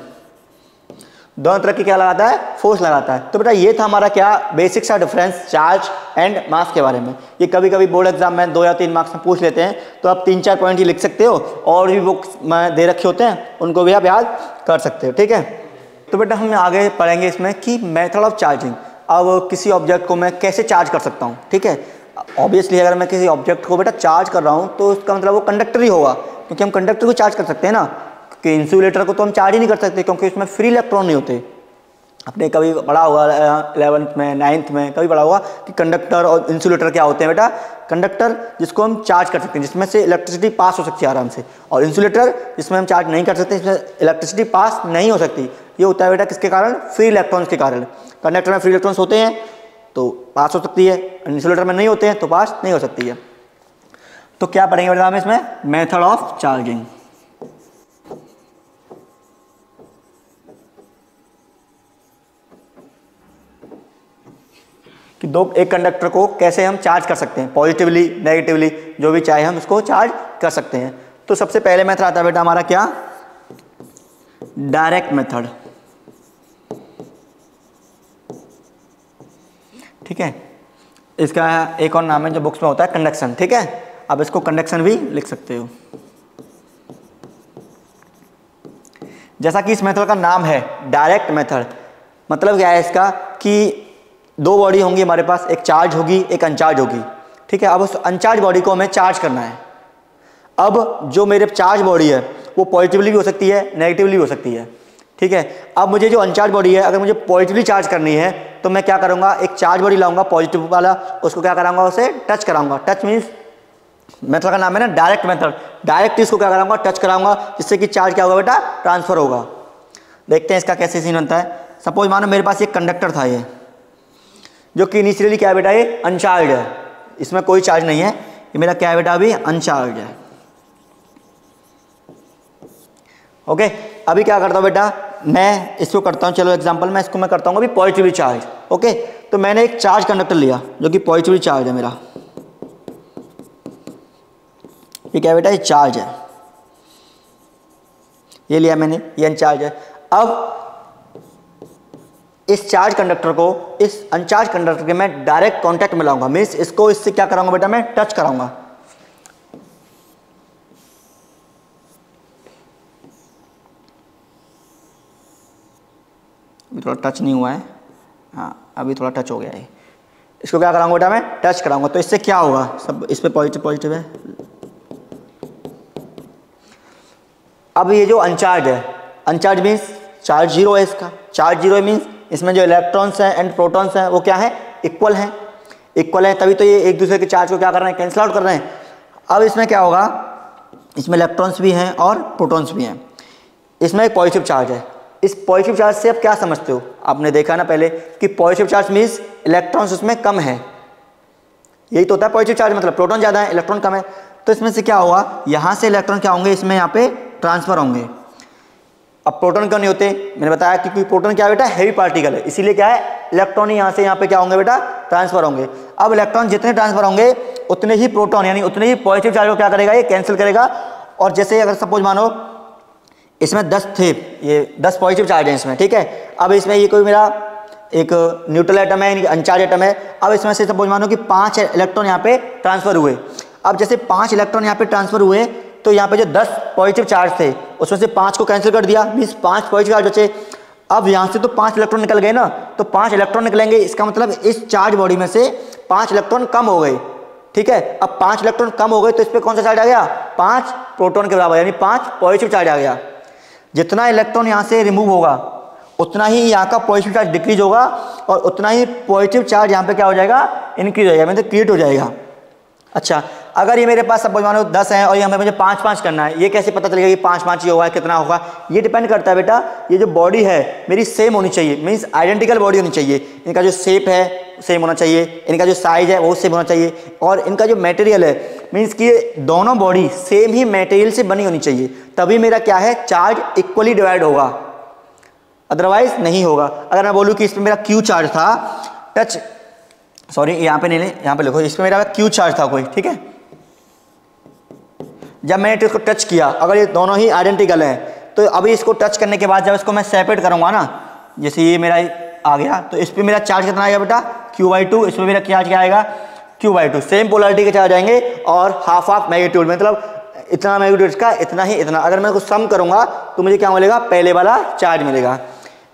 दोनों तरह की क्या लगाता है, फोर्स लगाता है। तो बेटा ये था हमारा क्या, बेसिक सा डिफरेंस चार्ज एंड मास के बारे में। ये कभी कभी बोर्ड एग्जाम में 2 या 3 मार्क्स में पूछ लेते हैं, तो आप 3-4 पॉइंट ही लिख सकते हो, और भी बुक्स में दे रखे होते हैं उनको भी आप याद कर सकते हो, ठीक है। तो बेटा हम आगे पढ़ेंगे इसमें कि मेथड ऑफ चार्जिंग। अब किसी ऑब्जेक्ट को मैं कैसे चार्ज कर सकता हूँ, ठीक है। ऑब्वियसली अगर मैं किसी ऑब्जेक्ट को बेटा चार्ज कर रहा हूँ तो उसका मतलब वो कंडक्टर ही होगा, क्योंकि हम कंडक्टर को चार्ज कर सकते हैं ना, कि इंसुलेटर को तो हम चार्ज ही नहीं कर सकते क्योंकि उसमें फ्री इलेक्ट्रॉन नहीं होते। आपने कभी पढ़ा होगा 11th में 9th में कभी पढ़ा होगा कि कंडक्टर और इंसुलेटर क्या होते हैं बेटा, कंडक्टर जिसको हम चार्ज कर सकते हैं, जिसमें से इलेक्ट्रिसिटी पास हो सकती है आराम से, और इंसुलेटर जिसमें हम चार्ज नहीं कर सकते, इसमें इलेक्ट्रिसिटी पास नहीं हो सकती। ये होता है बेटा किसके कारण, फ्री इलेक्ट्रॉन्स के कारण। कंडक्टर में फ्री इलेक्ट्रॉन्स होते हैं तो पास हो सकती है, इंसुलेटर में नहीं होते हैं तो पास नहीं हो सकती है। तो क्या पढ़ेंगे बेटा हम इसमें, मेथड ऑफ चार्जिंग। कि एक कंडक्टर को कैसे हम चार्ज कर सकते हैं, पॉजिटिवली नेगेटिवली जो भी चाहे हम इसको चार्ज कर सकते हैं। तो सबसे पहले मेथड आता है बेटा हमारा क्या, डायरेक्ट मेथड। ठीक है, इसका एक और नाम है जो बुक्स में होता है कंडक्शन। ठीक है, अब इसको कंडक्शन भी लिख सकते हो। जैसा कि इस मेथड का नाम है डायरेक्ट मेथड, मतलब क्या है इसका कि दो बॉडी होंगी हमारे पास, एक चार्ज होगी एक अनचार्ज होगी। ठीक है, अब उस अनचार्ज बॉडी को हमें चार्ज करना है। अब जो मेरे चार्ज बॉडी है वो पॉजिटिवली भी हो सकती है नेगेटिवली हो सकती है। ठीक है, अब मुझे जो अनचार्ज बॉडी है अगर मुझे पॉजिटिवली चार्ज करनी है तो मैं क्या करूँगा, एक चार्ज बॉडी लाऊंगा पॉजिटिव वाला, उसको क्या कराऊंगा, उसे टच कराऊंगा। टच मीन्स मेथड का नाम है ना डायरेक्ट मेथड, डायरेक्ट इसको क्या कराऊंगा, टच कराऊंगा, जिससे कि चार्ज क्या होगा बेटा, ट्रांसफर होगा। देखते हैं इसका कैसे सीन बनता है। सपोज मानो मेरे पास एक कंडक्टर था ये, जो कि इनिशियली क्या है बेटा, ये अनचार्ज है, इसमें कोई चार्ज नहीं है, ये मेरा क्या है बेटा अभी अनचार्ज है। ओके, अभी क्या करता हूँ बेटा, मैं इसको करता हूँ, चलो एग्जांपल में इसको मैं करता हूँ अभी पॉजिटिवली चार्ज। ओके, तो मैंने एक चार्ज कंडक्टर लिया जो कि पॉजिटिवली चार्ज है मेरा, ये क्या बेटा, ये चार्ज है, ये लिया मैंने, ये अनचार्ज है। अब इस चार्ज कंडक्टर को इस अनचार्ज कंडक्टर के मैं डायरेक्ट कांटेक्ट में लाऊंगा, मीन्स इसको इससे क्या कराऊंगा बेटा, मैं टच कराऊंगा। अभी थोड़ा टच नहीं हुआ है, हाँ अभी थोड़ा टच हो गया है। इसको क्या कराऊंगा बेटा, मैं टच कराऊंगा, तो इससे क्या होगा, सब इस पे पॉजिटिव पॉजिटिव है। अब ये जो अनचार्ज है, अनचार्ज मीन्स चार्ज जीरो है, इसका चार्ज जीरो मीन्स इसमें जो इलेक्ट्रॉन्स हैं एंड प्रोटॉन्स हैं वो क्या है, इक्वल हैं, इक्वल है, तभी तो ये एक दूसरे के चार्ज को क्या कर रहे हैं, कैंसिल आउट कर रहे हैं। अब इसमें क्या होगा, इसमें इलेक्ट्रॉन्स भी हैं और प्रोटॉन्स भी हैं, इसमें एक पॉजिटिव चार्ज है। इस पॉजिटिव चार्ज से आप क्या समझते हो, आपने देखा ना पहले कि पॉजिटिव चार्ज मीन्स इलेक्ट्रॉन्स उसमें कम है, यही तो होता है पॉजिटिव चार्ज, मतलब प्रोटॉन ज़्यादा है इलेक्ट्रॉन कम है। तो इसमें से क्या होगा, यहाँ से इलेक्ट्रॉन क्या होंगे, इसमें यहाँ पे ट्रांसफर होंगे। अब प्रोटॉन क्यों नहीं होते, मैंने बताया क्योंकि प्रोटॉन क्या है बेटा, हैवी पार्टिकल है, इसीलिए क्या है इलेक्ट्रॉन यहाँ से यहाँ पे क्या होंगे बेटा, ट्रांसफर होंगे। अब इलेक्ट्रॉन जितने ट्रांसफर होंगे उतने ही प्रोटॉन यानी उतने ही पॉजिटिव चार्ज को क्या करेगा, ये कैंसिल करेगा। और जैसे अगर सपोज मानो इसमें 10 थे, ये 10 पॉजिटिव चार्ज हैं इसमें, ठीक है, अब इसमें ये कोई मेरा एक न्यूट्रल एटम है यानी अनचार्ज एटम है। अब इसमें से सपोज मानो कि 5 इलेक्ट्रॉन यहाँ पे ट्रांसफर हुए। अब जैसे 5 इलेक्ट्रॉन यहाँ पे ट्रांसफर हुए तो यहाँ पे जो 10 पॉजिटिव चार्ज थे उसमें से 5 को कैंसिल कर दिया, मीन्स 5 पॉजिटिव चार्ज बचे। अब यहाँ से तो 5 इलेक्ट्रॉन निकल गए ना, तो 5 इलेक्ट्रॉन निकलेंगे, इसका मतलब इस चार्ज बॉडी में से 5 इलेक्ट्रॉन कम हो गए। ठीक है, अब 5 इलेक्ट्रॉन कम हो गए तो इस पर कौन सा चार्ज आ गया, 5 प्रोटॉन के बराबर यानी 5 पॉजिटिव चार्ज आ गया। जितना इलेक्ट्रॉन यहाँ से रिमूव होगा उतना ही यहाँ का पॉजिटिव चार्ज डिक्रीज होगा और उतना ही पॉजिटिव चार्ज यहाँ पे क्या हो जाएगा, इंक्रीज हो जाएगा, मतलब क्रिएट हो जाएगा। अच्छा, अगर ये मेरे पास सब मानो 10 है और ये हमें मुझे 5-5 करना है, ये कैसे पता चलेगा कि 5-5 ही होगा, कितना होगा, ये डिपेंड करता है बेटा, ये जो बॉडी है मेरी सेम होनी चाहिए, मीन्स आइडेंटिकल बॉडी होनी चाहिए, इनका जो शेप है सेम होना चाहिए, इनका जो साइज है वो सेम होना चाहिए, और इनका जो मटेरियल है मीन्स कि दोनों बॉडी सेम ही मटेरियल से बनी होनी चाहिए, तभी मेरा क्या है चार्ज इक्वली डिवाइड होगा, अदरवाइज नहीं होगा। अगर मैं बोलूँ कि इसमें मेरा क्यू चार्ज था, टच सॉरी यहाँ पे नहीं, यहाँ पे लिखो, इसमें मेरा क्यू चार्ज था कोई, ठीक है, जब मैंने इसको टच किया, अगर ये दोनों ही आइडेंटिकल हैं तो अभी इसको टच करने के बाद जब इसको मैं सेपरेट करूँगा ना, जैसे ये मेरा आ गया तो इस पर मेरा चार्ज कितना आएगा बेटा, Q/2, इसमें मेरा चार्ज क्या आएगा, Q/2, सेम पोलरिटी के चार्ज आएंगे और हाफ मैग्नीट्यूड, मतलब इतना मैग्नीट्यूड का इतना ही इतना, अगर मैं इसको सम करूँगा तो मुझे क्या मिलेगा, पहले वाला चार्ज मिलेगा।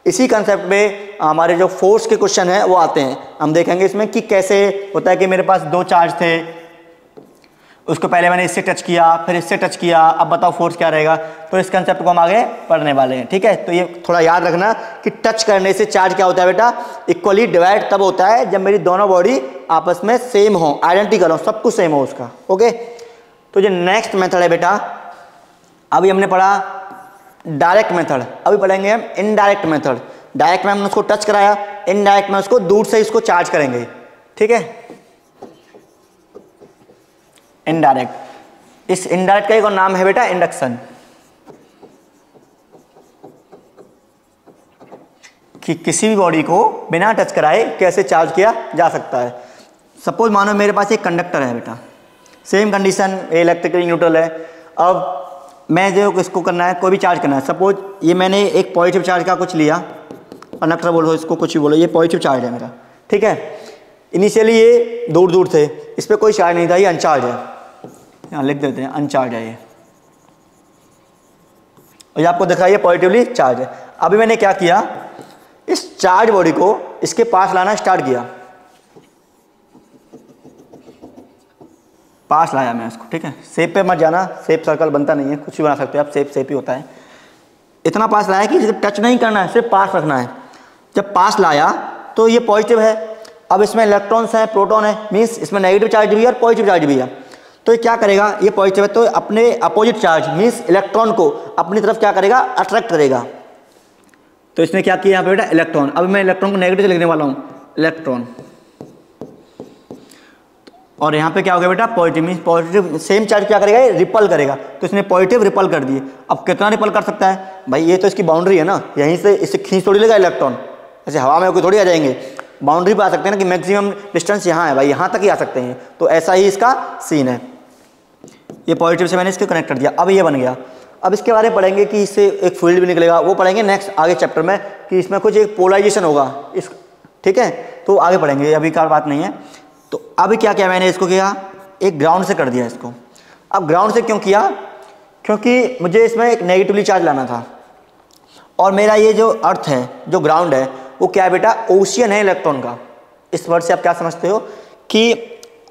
इसी कंसेप्ट में हमारे जो फोर्स के क्वेश्चन हैं वो आते हैं, हम देखेंगे इसमें कि कैसे होता है कि मेरे पास 2 चार्ज थे, उसको पहले मैंने इससे टच किया फिर इससे टच किया, अब बताओ फोर्स क्या रहेगा। तो इस कंसेप्ट को हम आगे पढ़ने वाले हैं, ठीक है। तो ये थोड़ा याद रखना कि टच करने से चार्ज क्या होता है बेटा, इक्वली डिवाइड तब होता है जब मेरी दोनों बॉडी आपस में सेम हो, आइडेंटिकल हो, सब कुछ सेम हो उसका, ओके। तो जो नेक्स्ट मेथड है बेटा, अभी हमने पढ़ा डायरेक्ट मेथड, अभी पढ़ेंगे हम इनडायरेक्ट मेथड। डायरेक्ट में हमने उसको टच कराया, इनडायरेक्ट में उसको दूर से इसको चार्ज करेंगे, ठीक है। इनडायरेक्ट, इस इनडायरेक्ट का एक और नाम है बेटा इंडक्शन। कि किसी भी बॉडी को बिना टच कराए कैसे चार्ज किया जा सकता है। सपोज मानो मेरे पास एक कंडक्टर है बेटा, सेम कंडीशन, इलेक्ट्रिकली न्यूट्रल है। अब मैं जो इसको करना है, कोई भी चार्ज करना है, सपोज ये मैंने एक पॉजिटिव चार्ज का कुछ लिया, कंडक्टर बोलो इसको, कुछ भी बोलो, ये पॉजिटिव चार्ज है मेरा, ठीक है। इनिशियली ये दूर दूर थे, इस पर कोई चार्ज नहीं था, ये अनचार्ज है, यहाँ लिख देते हैं अनचार्ज है ये, और ये आपको दिखाइए पॉजिटिवली चार्ज है। अभी मैंने क्या किया, इस चार्ज बॉडी को इसके पास लाना स्टार्ट किया, पास लाया मैं इसको, ठीक है। शेप पे मत जाना, शेप सर्कल बनता नहीं है, कुछ भी बना सकते हो आप, शेप ही होता है। इतना पास लाया कि टच नहीं करना है, सिर्फ पास रखना है। जब पास लाया तो ये पॉजिटिव है, अब इसमें इलेक्ट्रॉन्स हैं, प्रोटॉन है, मीन्स इसमें नेगेटिव चार्ज भी है और पॉजिटिव चार्ज भी है। तो ये क्या करेगा, ये पॉजिटिव है तो अपने अपोजिट चार्ज मीन्स इलेक्ट्रॉन को अपनी तरफ क्या करेगा, अट्रैक्ट करेगा। तो इसने क्या किया यहाँ पे बेटा, इलेक्ट्रॉन। अब मैं इलेक्ट्रॉन को नेगेटिव से लिखने वाला हूँ, इलेक्ट्रॉन, और यहाँ पे क्या हो गया बेटा, positive, means positive same charge क्या करेगा, रिपल करेगा। तो इसने पॉजिटिव रिपल कर दिए। अब कितना रिपल कर सकता है भाई, ये तो इसकी बाउंड्री है ना, यहीं से इसे खींच थोड़ी लेगा इलेक्ट्रॉन, ऐसे हवा में कोई थोड़ी आ जाएंगे, बाउंड्री पे आ सकते हैं ना कि मैक्सिमम डिस्टेंस यहाँ है भाई, यहाँ तक ही आ सकते हैं। तो ऐसा ही इसका सीन है, ये पॉजिटिव से मैंने इसको कनेक्ट कर दिया, अब ये बन गया। अब इसके बारे में पढ़ेंगे कि इससे एक फील्ड भी निकलेगा, वो पढ़ेंगे नेक्स्ट आगे चैप्टर में, कि इसमें कुछ एक पोलराइजेशन होगा इस, ठीक है, तो आगे पढ़ेंगे, अभी का बात नहीं है। तो अभी क्या किया मैंने, इसको किया एक ग्राउंड से कर दिया इसको। अब ग्राउंड से क्यों किया, क्योंकि मुझे इसमें एक नेगेटिवली चार्ज लाना था, और मेरा ये जो अर्थ है, जो ग्राउंड है, वो क्या है बेटा, ओशियन है इलेक्ट्रॉन का। इस वर्ड से आप क्या समझते हो कि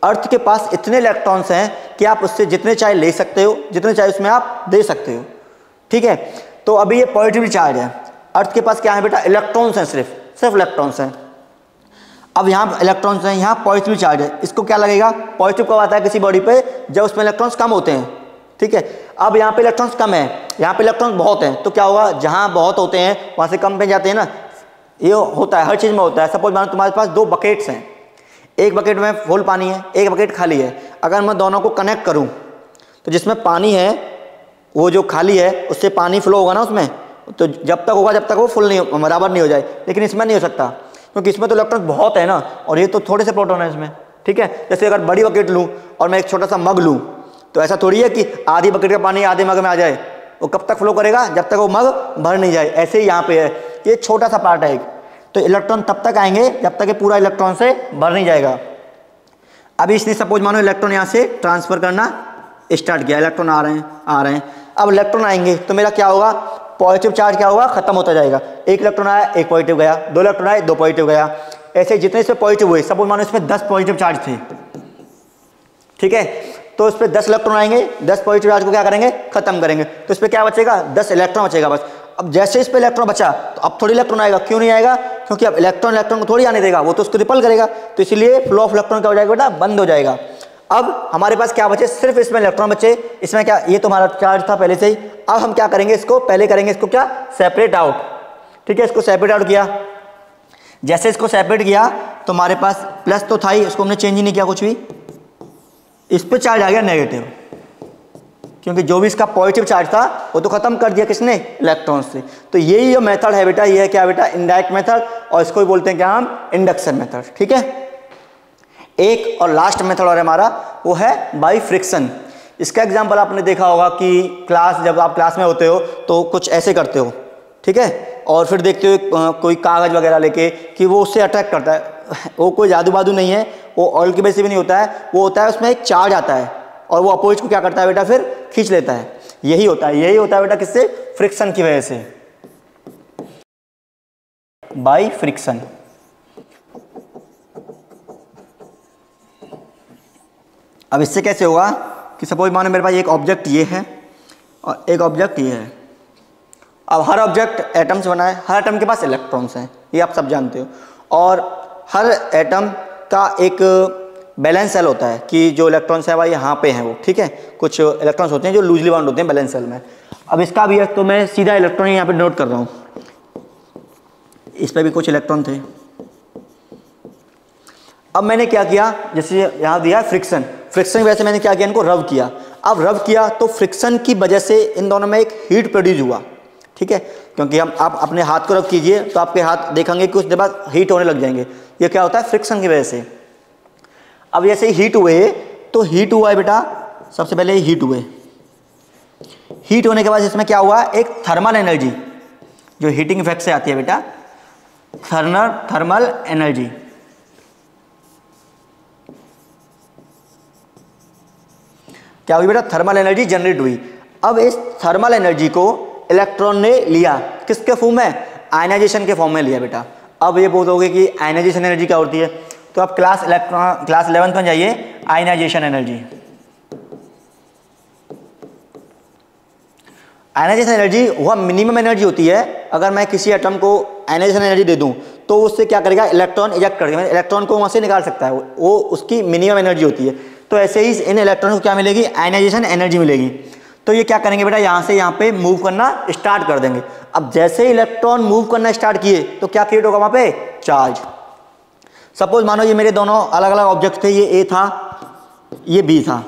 अर्थ के पास इतने इलेक्ट्रॉन्स हैं कि आप उससे जितने चाहे ले सकते हो, जितने चाहे उसमें आप दे सकते हो, ठीक है। तो अभी ये पॉजिटिव चार्ज है, अर्थ के पास क्या है बेटा, इलेक्ट्रॉन्स हैं, सिर्फ इलेक्ट्रॉन्स हैं। अब यहाँ इलेक्ट्रॉन्स हैं, यहाँ पॉजिटिव चार्ज है, इसको क्या लगेगा, पॉजिटिव कब आता है किसी बॉडी पे, जब उसमें इलेक्ट्रॉन्स कम होते हैं, ठीक है। अब यहाँ पे इलेक्ट्रॉन्स कम है, यहाँ पे इलेक्ट्रॉन्स बहुत हैं, तो क्या होगा, जहाँ बहुत होते हैं वहाँ से कम पे जाते हैं ना, ये होता है, हर चीज़ में होता है। सपोज मानो तुम्हारे पास दो बकेट्स हैं, एक बकेट में फुल पानी है, एक बकेट खाली है। अगर मैं दोनों को कनेक्ट करूँ तो जिसमें पानी है वो जो खाली है उससे पानी फ्लो होगा ना उसमें, तो जब तक होगा जब तक वो फुल नहीं, बराबर नहीं हो जाए। लेकिन इसमें नहीं हो सकता, क्योंकि इसमें तो इलेक्ट्रॉन बहुत है ना, और ये तो थोड़े से प्रोटॉन है इसमें, ठीक है। जैसे अगर बड़ी बकेट लूँ और मैं एक छोटा सा मग लूँ, तो ऐसा थोड़ी है कि आधी बकेट का पानी आधे मग में आ जाए, वो कब तक फ्लो करेगा, जब तक वो मग भर नहीं जाए। ऐसे ही यहाँ पे है, ये छोटा सा पार्ट है, तो इलेक्ट्रॉन तब तक आएंगे जब तक ये पूरा इलेक्ट्रॉन से भर नहीं जाएगा। अभी इसने सपोज मानो इलेक्ट्रॉन यहाँ से ट्रांसफर करना स्टार्ट किया, इलेक्ट्रॉन आ रहे हैं। अब इलेक्ट्रॉन आएंगे तो मेरा क्या होगा, पॉजिटिव चार्ज क्या होगा, खत्म होता जाएगा। एक इलेक्ट्रॉन आया, एक पॉजिटिव गया, दो इलेक्ट्रॉन आए, दो पॉजिटिव गया। ऐसे जितने इसमें पॉजिटिव हुए, सपोज मानो इसमें 10 पॉजिटिव चार्ज थे, ठीक है, तो इस पर 10 इलेक्ट्रॉन आएंगे, 10 पॉजिटिव चार्ज को क्या करेंगे, खत्म करेंगे। तो इस पर क्या बचेगा, 10 इलेक्ट्रॉन बचेगा बस। अब जैसे इस पे इलेक्ट्रॉन बचा तो अब थोड़ी इलेक्ट्रॉन आएगा, क्यों नहीं आएगा, क्योंकि अब इलेक्ट्रॉन को थोड़ी आने देगा, वो तो उसको रिपल करेगा, तो इसलिए फ्लो ऑफ इलेक्ट्रॉन क्या हो जाएगा बेटा, बंद हो जाएगा। अब हमारे पास क्या बचे, सिर्फ इसमें इलेक्ट्रॉन बचे। इसमें क्या, ये तो हमारा चार्ज था पहले से ही। अब हम क्या करेंगे, इसको पहले करेंगे इसको क्या, सेपरेट आउट, ठीक है। इसको सेपरेट आउट किया, जैसे इसको सेपरेट किया तो हमारे पास प्लस तो था ही, उसको हमने चेंज ही नहीं किया कुछ भी, इस पर चार्ज आ गया नेगेटिव, क्योंकि जो भी इसका पॉजिटिव चार्ज था वो तो खत्म कर दिया किसने, इलेक्ट्रॉन से। तो यही जो मेथड है बेटा, ये है क्या बेटा, इनडायरेक्ट मेथड, और इसको भी बोलते हैं क्या हम, इंडक्शन मेथड, ठीक है। एक और लास्ट मेथड और हमारा वो है बाई फ्रिक्शन। इसका एग्जांपल आपने देखा होगा कि जब आप क्लास में होते हो तो कुछ ऐसे करते हो, ठीक है, और फिर देखते हो कोई कागज़ वगैरह लेके कि वो उससे अट्रैक्ट करता है। वो कोई जादू बादू नहीं है, वो ऑयल की वजह से भी नहीं होता है, वो होता है उसमें एक चार्ज आता है और वो अपोजिट को क्या करता है बेटा, फिर खींच लेता है। यही होता है बेटा, किससे, फ्रिक्शन की वजह से, बाई फ्रिक्शन। अब इससे कैसे होगा कि सपोज मानो मेरे पास एक ऑब्जेक्ट ये है और एक ऑब्जेक्ट ये है। अब हर ऑब्जेक्ट एटम से बना है, हर एटम के पास इलेक्ट्रॉन्स हैं, ये आप सब जानते हो, और हर एटम का एक बैलेंस सेल होता है कि जो इलेक्ट्रॉन्स है भाई यहाँ पे हैं वो, ठीक है। कुछ इलेक्ट्रॉन्स होते हैं जो लूजली बाउंड होते हैं बैलेंस सेल में। अब इसका भी है, तो मैं सीधा इलेक्ट्रॉन यहाँ पे नोट कर रहा हूँ, इस पर भी कुछ इलेक्ट्रॉन थे। अब मैंने क्या किया, जैसे यहाँ दिया फ्रिक्शन की वजह से मैंने क्या किया, इनको रब किया। अब रब किया तो फ्रिक्शन की वजह से इन दोनों में एक हीट प्रोड्यूस हुआ, ठीक है, क्योंकि हम आप अपने हाथ को रब कीजिए तो आपके हाथ देखेंगे कि कुछ देर बाद हीट होने लग जाएंगे। ये क्या होता है? फ्रिक्शन की वजह से। अब जैसे हीट हुए तो हीट हुआ है बेटा, सबसे पहले हीट हुए, हीट होने के बाद इसमें क्या हुआ? एक थर्मल एनर्जी जो हीटिंग इफेक्ट से आती है बेटा, थर्मल एनर्जी। क्या हुई बेटा? थर्मल एनर्जी जनरेट हुई। अब इस थर्मल एनर्जी को इलेक्ट्रॉन ने लिया, किसके फॉर्म में? आयनाइजेशन के फॉर्म में लिया बेटा। अब ये बोलोगे कि आयनाइजेशन एनर्जी क्या होती है, तो आप क्लास 11th में जाइए, आयनाइजेशन एनर्जी। आयनाइजेशन एनर्जी वह मिनिमम एनर्जी होती है, अगर मैं किसी एटम को आयनाइजेशन एनर्जी दे दूं तो उससे क्या करेगा? इलेक्ट्रॉन इजेक्ट कर देगा, इलेक्ट्रॉन को वहाँ से निकाल सकता है, वो उसकी मिनिमम एनर्जी होती है। तो ऐसे ही इन इलेक्ट्रॉन को क्या मिलेगी? आयनाइजेशन एनर्जी मिलेगी। तो ये क्या करेंगे बेटा? यहाँ से यहाँ पे मूव करना स्टार्ट कर देंगे। अब जैसे ही इलेक्ट्रॉन मूव करना स्टार्ट किए तो क्या क्रिएट होगा वहाँ पे? चार्ज। सपोज मानो ये मेरे दोनों अलग अलग ऑब्जेक्ट थे, ये ए था, ये बी था,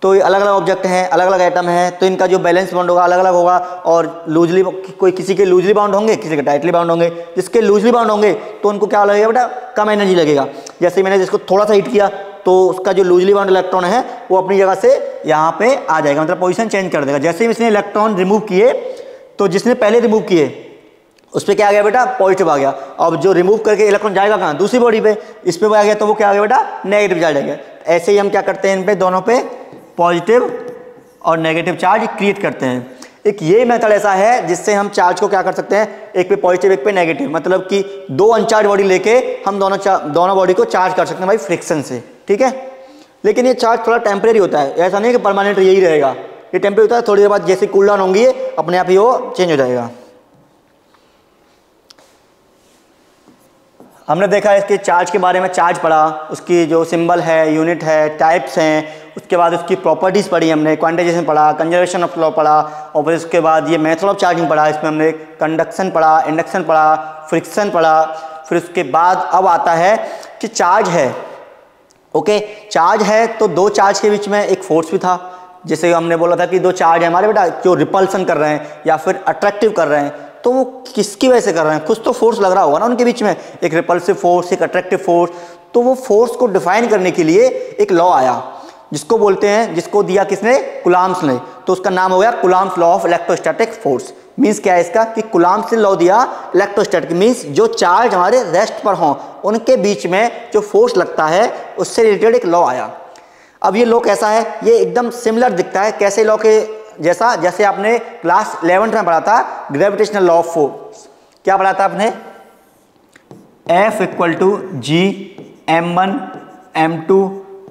तो ये अलग अलग ऑब्जेक्ट हैं, अलग अलग एटम है, तो इनका जो बैलेंस बॉन्ड होगा अलग अलग होगा, और लूजली कोई किसी के लूजली बाउंड होंगे, किसी के टाइटली बाउंड होंगे। जिसके लूजली बाउंड होंगे तो उनको क्या लगेगा बेटा? कम एनर्जी लगेगा। जैसे मैंने जिसको थोड़ा सा हीट किया तो उसका जो लूजली बाउंड इलेक्ट्रॉन है वो अपनी जगह से यहाँ पे आ जाएगा, मतलब पोजीशन चेंज कर देगा। जैसे ही इसने इलेक्ट्रॉन रिमूव किए तो जिसने पहले रिमूव किए उस पर क्या आ गया बेटा? पॉजिटिव आ गया। अब जो रिमूव करके इलेक्ट्रॉन जाएगा कहाँ? दूसरी बॉडी पे, इस पे आ गया तो वो क्या आ गया बेटा? नेगेटिव चार्ज आ गया। ऐसे ही हम क्या करते हैं? इन पे दोनों पे पॉजिटिव और नेगेटिव चार्ज क्रिएट करते हैं। एक ये मेथड ऐसा है जिससे हम चार्ज को क्या कर सकते हैं? एक पे पॉजिटिव एक पे नेगेटिव, मतलब कि दो अनचार्ज बॉडी लेके हम दोनों बॉडी को चार्ज कर सकते हैं भाई फ्रिक्शन से, ठीक है। लेकिन ये चार्ज थोड़ा टेम्परेरी होता है, ऐसा नहीं है कि परमानेंट यही रहेगा, ये टेम्परेरी होता है। थोड़ी देर बाद जैसे कूल डाउन होंगी ये अपने आप ही वो चेंज हो जाएगा। हमने देखा इसके चार्ज के बारे में, चार्ज पढ़ा, उसकी जो सिंबल है, यूनिट है, टाइप्स हैं, उसके बाद उसकी प्रॉपर्टीज़ पढ़ी हमने, क्वांटाइजेशन पढ़ा, कंजर्वेशन ऑफ लॉ पढ़ा, और फिर उसके बाद ये मेथड ऑफ चार्जिंग पढ़ा। इसमें हमने कंडक्शन पढ़ा, इंडक्शन पढ़ा, फ्रिक्शन पढ़ा। फिर उसके बाद अब आता है कि चार्ज है, ओके। चार्ज है तो दो चार्ज के बीच में एक फोर्स भी था, जैसे हमने बोला था कि दो चार्ज है हमारे बेटा जो रिपल्सन कर रहे हैं या फिर अट्रैक्टिव कर रहे हैं, तो वो किसकी वजह से कर रहे हैं? कुछ तो फोर्स लग रहा होगा ना उनके बीच में, एक रिपल्सिव फोर्स, एक अट्रैक्टिव फोर्स। तो वो फोर्स को डिफाइन करने के लिए एक लॉ आया जिसको बोलते हैं, जिसको दिया किसने? कुलाम्स ने। तो उसका नाम हो गया Coulomb's law of electrostatic force. Means क्या है इसका? कि कुलाम्स ने लॉ दिया इलेक्ट्रोस्टैटिक, मीन्स जो चार्ज हमारे रेस्ट पर हों उनके बीच में जो फोर्स लगता है उससे रिलेटेड एक लॉ आया। अब ये लॉ कैसा है? ये एकदम सिमिलर दिखता है, कैसे लॉ के जैसा? जैसे आपने क्लास 11th में पढ़ा था ग्रेविटेशनल लॉ ऑफ फोर्स। क्या पढ़ा था आपने? F = G m1 m2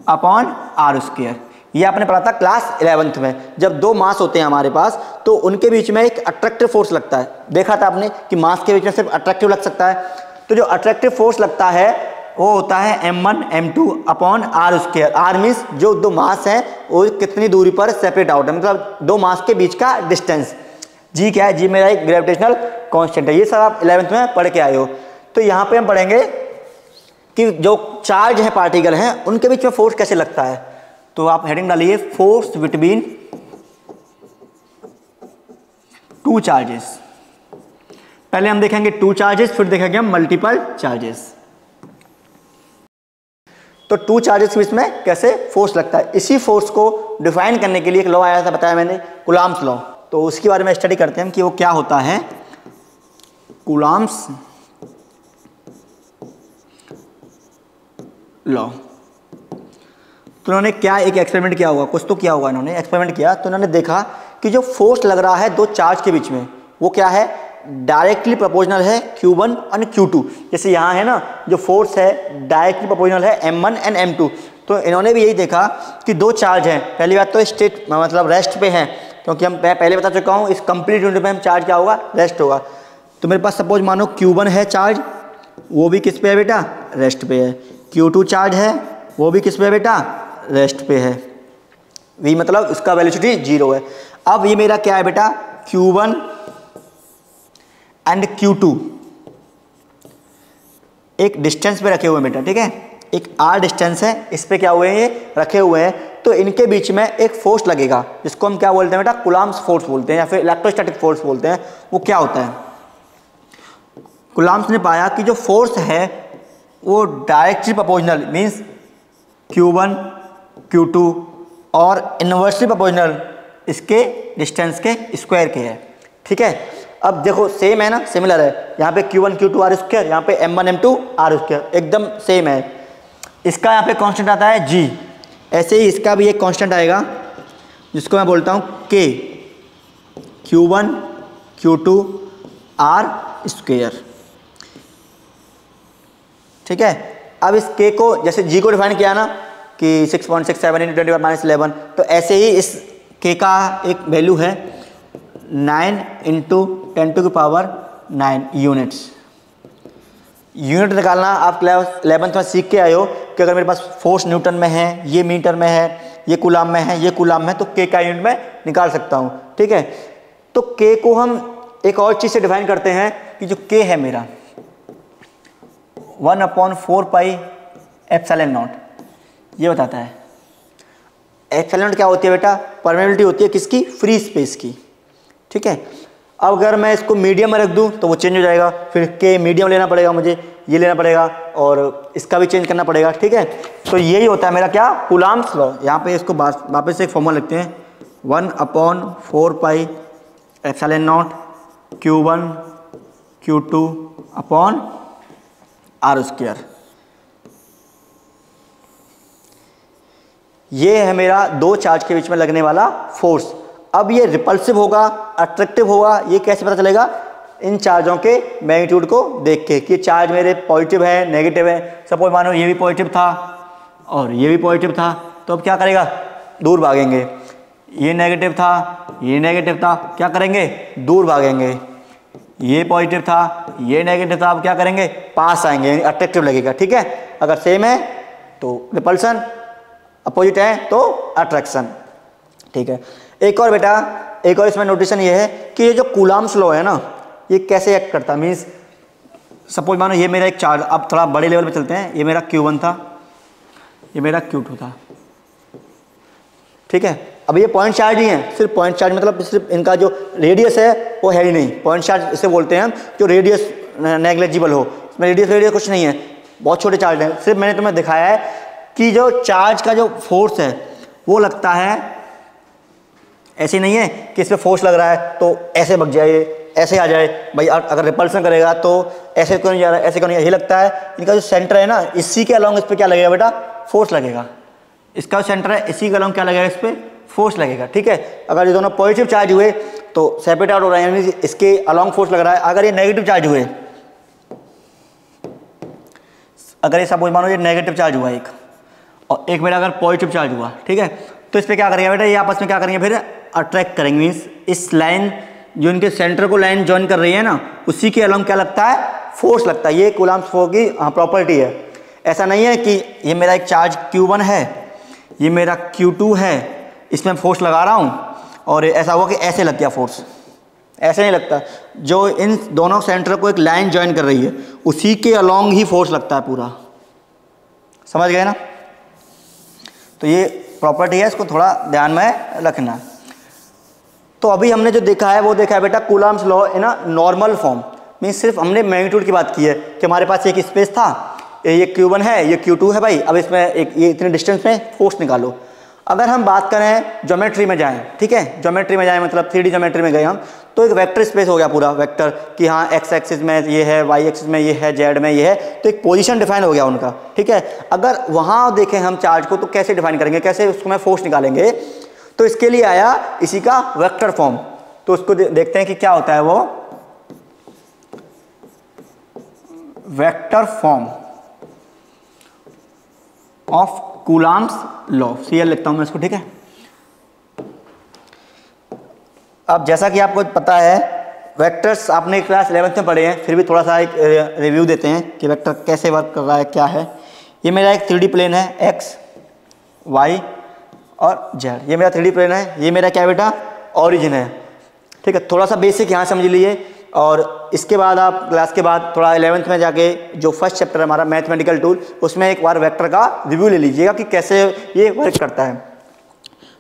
upon r square. ये आपने पढ़ा था क्लास 11th में। जब दो मास होते हैं हमारे पास तो उनके बीच में एक अट्रैक्टिव फोर्स लगता है। देखा था आपने कि मास के बीच में सिर्फ अट्रैक्टिव लग सकता है। तो जो अट्रैक्टिव फोर्स लगता है वो होता है m1 m2 upon r square. r means जो दो मास हैं वो कितनी दूरी पर सेपरेट आउट है, मतलब दो मास के बीच का डिस्टेंस। g क्या है? g मेरा एक ग्रेविटेशनल कांस्टेंट है। ये सब आप 11th में पढ़ के आए हो। तो यहाँ पे हम पढ़ेंगे कि जो चार्ज है, पार्टिकल हैं, उनके बीच में फोर्स कैसे लगता है। तो आप हेडिंग डालिए फोर्स बिटवीन टू चार्जेस। पहले हम देखेंगे टू चार्जेस, फिर देखेंगे हम मल्टीपल चार्जेस। तो टू चार्जेस के बीच में कैसे फोर्स लगता है, इसी फोर्स को डिफाइन करने के लिए एक लॉ आया था, बताया मैंने, कुलाम्स लॉ। तो उसके बारे में स्टडी करते हैं कि वो क्या होता है कुलाम्स लॉ। तो उन्होंने क्या एक एक्सपेरिमेंट किया होगा, कुछ तो किया होगा इन्होंने, एक्सपेरिमेंट किया। तो उन्होंने देखा कि जो फोर्स लग रहा है दो चार्ज के बीच में वो क्या है? डायरेक्टली प्रोपोर्शनल है Q1 और Q2। जैसे यहाँ है ना, जो फोर्स है डायरेक्टली प्रोपोर्शनल है M1 एंड M2। तो इन्होंने भी यही देखा कि दो चार्ज हैं। पहली बात तो स्टेट मतलब रेस्ट पे हैं, क्योंकि हम पहले बता चुका हूँ इस कंप्लीट यूनिट में हम चार्ज क्या होगा? रेस्ट होगा। तो मेरे पास सपोज मानो Q1 है चार्ज, वो भी किस पे है बेटा? रेस्ट पे है। Q2 चार्ज है, वो भी किस पे है बेटा? रेस्ट पे है। वी मतलब उसका वेलोसिटी 0 है। अब ये मेरा क्या है बेटा? Q1 एंड Q2 एक डिस्टेंस पे रखे हुए हैं बेटा, ठीक है। एक r डिस्टेंस है, इस पे क्या हुए हैं? ये रखे हुए हैं। तो इनके बीच में एक फोर्स लगेगा जिसको हम क्या बोलते हैं बेटा, कूलम्ब्स फोर्स बोलते हैं या फिर इलेक्ट्रोस्टैटिक फोर्स बोलते हैं। वो क्या होता है, कूलम्ब्स ने पाया कि जो फोर्स है वो directly proportional means Q1 Q2 और इन्वर्सली प्रोपोर्शनल इसके डिस्टेंस के स्क्वायर के है। ठीक है, अब देखो सेम है ना, सिमिलर है, यहाँ पे Q1 Q2 आर स्क्वायर, यहाँ पे M1 M2 आर स्क्वायर, एकदम सेम है। इसका यहाँ पे कांस्टेंट आता है G, ऐसे ही इसका भी एक कांस्टेंट आएगा जिसको मैं बोलता हूँ K, Q1 Q2 are square. ठीक है, अब इस K को जैसे G को डिफाइन किया ना कि 6.67 × 10⁻11, तो ऐसे ही इस K का एक वैल्यू है 9 × 10⁻9 यूनिट्स। यूनिट निकालना आप क्लास 11th में सीख के आए हो कि अगर मेरे पास फोर्स न्यूटन में है, ये मीटर में है, ये कूलाम में है, ये कूलाम में, तो K का यूनिट में निकाल सकता हूँ। ठीक है, तो K को हम एक और चीज़ से डिफाइन करते हैं कि जो K है मेरा 1/4πε0 ये बताता है। एप्सिलॉन क्या होती है बेटा, परमेबिलिटी होती है किसकी, फ्री स्पेस की। ठीक है, अब अगर मैं इसको मीडियम में रख दूं तो वो चेंज हो जाएगा, फिर के मीडियम लेना पड़ेगा मुझे, ये लेना पड़ेगा और इसका भी चेंज करना पड़ेगा। ठीक है, तो यही होता है मेरा क्या, कूलम्ब्स लॉ। यहाँ पे इसको वापस एक फॉर्मूला लिखते हैं 1/4πε0 Q1 Q2 आर स्क्वायर। ये है मेरा दो चार्ज के बीच में लगने वाला फोर्स। अब ये रिपल्सिव होगा, अट्रैक्टिव होगा, ये कैसे पता चलेगा, इन चार्जों के मैग्नीट्यूड को देख के कि चार्ज मेरे पॉजिटिव है नेगेटिव है। सपोज मानो ये भी पॉजिटिव था और ये भी पॉजिटिव था, तो अब क्या करेगा, दूर भागेंगे। ये नेगेटिव था, ये नेगेटिव था, क्या करेंगे, दूर भागेंगे। ये पॉजिटिव था, ये नेगेटिव था, अब क्या करेंगे, पास आएंगे, अट्रैक्टिव लगेगा। ठीक है, अगर सेम है तो रिपल्सन, अपोजिट है तो अट्रैक्शन। ठीक है, एक और बेटा, एक और इसमें नोटेशन ये है कि ये जो कूलम्ब्स लॉ है ना, ये कैसे एक्ट करता है। मीन्स सपोज मानो ये मेरा एक चार्ज, अब थोड़ा बड़े लेवल पे चलते हैं, ये मेरा Q1 था, ये मेरा Q2 था। ठीक है, अब ये पॉइंट चार्ज ही है, सिर्फ पॉइंट चार्ज मतलब सिर्फ इनका जो रेडियस है वो है ही नहीं। पॉइंट चार्ज इसे बोलते हैं हम, जो रेडियस नेग्लेजिबल हो, इसमें रेडियस कुछ नहीं है, बहुत छोटे चार्ज हैं। सिर्फ मैंने तुम्हें दिखाया है कि जो चार्ज का जो फोर्स है वो लगता है, ऐसे नहीं है कि इस पर फोर्स लग रहा है तो ऐसे भग जाए, ऐसे आ जाए भाई। अगर रिपल्सन करेगा तो ऐसे क्यों नहीं जा रहा है, ऐसे क्यों नहीं, ये लगता है। इनका जो सेंटर है ना, इसी के अलॉन्ग इस पर क्या लगेगा बेटा, फोर्स लगेगा। इसका जो सेंटर है इसी के अलॉन्ग क्या लगेगा, इस पर फोर्स लगेगा। ठीक है, अगर ये दोनों पॉजिटिव चार्ज हुए तो सेपरेट आउट हो रहा है, यानी इसके अलॉन्ग फोर्स लग रहा है। अगर ये नेगेटिव चार्ज हुए, अगर ये सपोज मानो ये नेगेटिव चार्ज हुआ एक, और एक मेरा अगर पॉजिटिव चार्ज हुआ, ठीक है, तो इस पर क्या करेंगे बेटा, ये आपस में क्या करेंगे, फिर अट्रैक्ट करेंगे। मीन्स इस लाइन जो इनके सेंटर को लाइन जॉइन कर रही है ना, उसी के अलॉन्ग क्या लगता है, फोर्स लगता है। ये कूलम्ब्स फोर्स की प्रॉपर्टी है। ऐसा नहीं है कि ये मेरा एक चार्ज Q1 है, ये मेरा Q2 है, इसमें फोर्स लगा रहा हूँ और ऐसा हुआ कि ऐसे लग गया फोर्स, ऐसे नहीं लगता। जो इन दोनों सेंटर को एक लाइन जॉइन कर रही है उसी के अलॉन्ग ही फोर्स लगता है पूरा। समझ गए ना, तो ये प्रॉपर्टी है, इसको थोड़ा ध्यान में रखना। तो अभी हमने जो देखा है वो देखा है बेटा Coulomb's law in a normal form. Means सिर्फ हमने मैग्नीट्यूड की बात की है कि हमारे पास एक स्पेस था, ये Q1 है, ये Q2 है भाई, अब इसमें एक ये इतने डिस्टेंस में फोर्स निकालो। अगर हम बात करें ज्योमेट्री में जाएं, ठीक है, ज्योमेट्री में जाएं मतलब 3D ज्योमेट्री में गए हम, तो एक वेक्टर स्पेस हो गया पूरा वेक्टर कि हाँ एक्स एक्सिस में ये है, वाई एक्सिस में ये है, जेड में ये है, तो एक पोजीशन डिफाइन हो गया उनका। ठीक है, अगर वहाँ देखें हम चार्ज को तो कैसे डिफाइन करेंगे, कैसे उसको में फोर्स निकालेंगे, तो इसके लिए आया इसी का वेक्टर फॉर्म। तो उसको देखते हैं कि क्या होता है वो vector form of Coulomb's law. CL लिखता हूं मैं इसको। ठीक है, अब जैसा कि आपको पता है वेक्टर्स आपने क्लास 11th में पढ़े हैं, फिर भी थोड़ा सा एक रिव्यू देते हैं कि वेक्टर कैसे वर्क कर रहा है, क्या है। ये मेरा एक 3D प्लेन है, x y और z, ये मेरा 3D प्लेन है। ये मेरा क्या बेटा, ऑरिजिन है। ठीक है, थोड़ा सा बेसिक यहाँ समझ लीजिए, और इसके बाद आप क्लास के बाद थोड़ा 11th में जाके जो फर्स्ट चैप्टर है हमारा मैथमेटिकल टूल, उसमें एक बार वेक्टर का रिव्यू ले लीजिएगा कि कैसे ये वर्क करता है।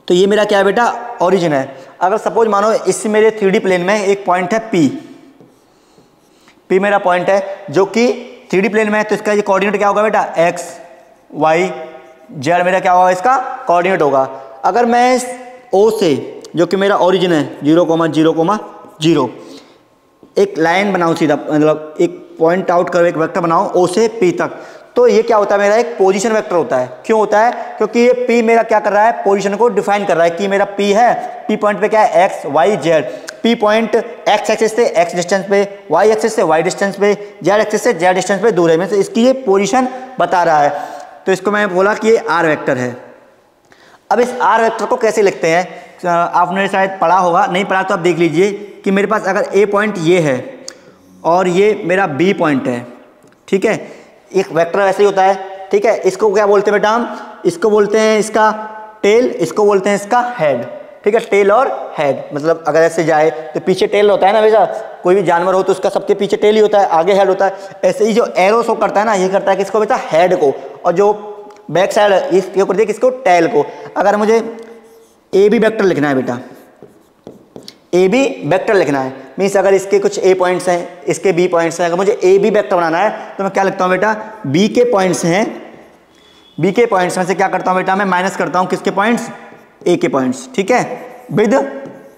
तो ये मेरा क्या है बेटा, ओरिजिन है। अगर सपोज मानो इस मेरे 3D प्लेन में एक पॉइंट है P मेरा पॉइंट है जो कि 3D प्लेन में है, तो इसका ये कोऑर्डिनेट क्या होगा बेटा, x y z मेरा क्या होगा, इसका कोऑर्डिनेट होगा। अगर मैं इस O से जो कि मेरा ओरिजिन है 0,0,0 एक लाइन बनाऊं सीधा, मतलब एक पॉइंट आउट करो, एक वेक्टर बनाओ O से P तक, तो ये क्या होता है, मेरा एक पोजीशन वेक्टर होता है। क्यों होता है, क्योंकि ये P मेरा क्या कर रहा है, पोजीशन को डिफाइन कर रहा है कि मेरा P है, P पॉइंट पे क्या है, x y z। P point x axis से x डिस्टेंस पे, y एक्सिस से y डिस्टेंस पे, z एक्सिस से z डिस्टेंस पे दूर है, में से इसकी ये पोजीशन बता रहा है। तो इसको मैं बोला कि ये r वेक्टर है। अब इस r वेक्टर को कैसे लिखते हैं, आपने शायद पढ़ा होगा, नहीं पढ़ा तो आप देख लीजिए कि मेरे पास अगर a पॉइंट ये है और ये मेरा b पॉइंट है, ठीक है, एक वेक्टर ऐसे ही होता है, ठीक है। इसको क्या बोलते हैं बेटा हम, इसको बोलते हैं इसका टेल, इसको बोलते हैं इसका हेड, ठीक है। टेल और हेड मतलब अगर ऐसे जाए तो पीछे टेल होता है ना वैसा, कोई भी जानवर हो तो उसका सबके पीछे टेल ही होता है, आगे हेड होता है। ऐसे ही जो एरो शो करता है ना, ये करता है किसको बेटा, हेड को, और जो बैक साइड इसको करती है किसको, टेल को। अगर मुझे ए बी वेक्टर लिखना है बेटा, ए बी वेक्टर लिखना है, मीन्स अगर इसके कुछ ए पॉइंट्स हैं, इसके बी पॉइंट्स हैं, अगर मुझे ए बी वेक्टर बनाना है तो मैं क्या लिखता हूँ बेटा, बी के पॉइंट्स हैं, बी के पॉइंट्स में से क्या करता हूँ बेटा, मैं माइनस करता हूँ किसके पॉइंट्स, ए के पॉइंट्स, ठीक है, with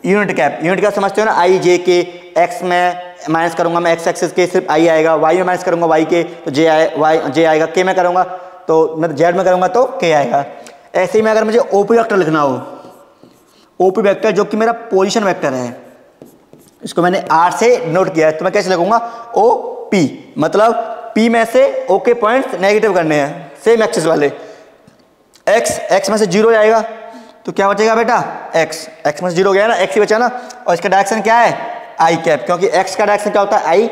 unit cap. Unit cap समझते हो ना, आई जे के, एक्स में माइनस करूंगा मैं एक्स एक्सिस के सिर्फ आई आएगा, वाई में माइनस करूंगा वाई के तो जे आएगा, के में करूंगा तो मैं जेड में करूंगा तो के आएगा। ऐसे ही में अगर मुझे ओपी वेक्टर लिखना हो, ओपी वेक्टर जो कि मेरा पोजीशन वेक्टर है, इसको मैंने आर से नोट किया है, तो मैं कैसे लिखूंगा, ओ पी, मतलब पी में से ओ के पॉइंट्स नेगेटिव करने हैं, सेम एक्सिस वाले। एक्स में से 0 जाएगा तो क्या बचेगा बेटा, एक्स में से 0 गया ना, एक्स ही बचा ना, और इसका डायरेक्शन क्या है, आई कैप, क्योंकि एक्स का डायरेक्शन क्या होता है आई,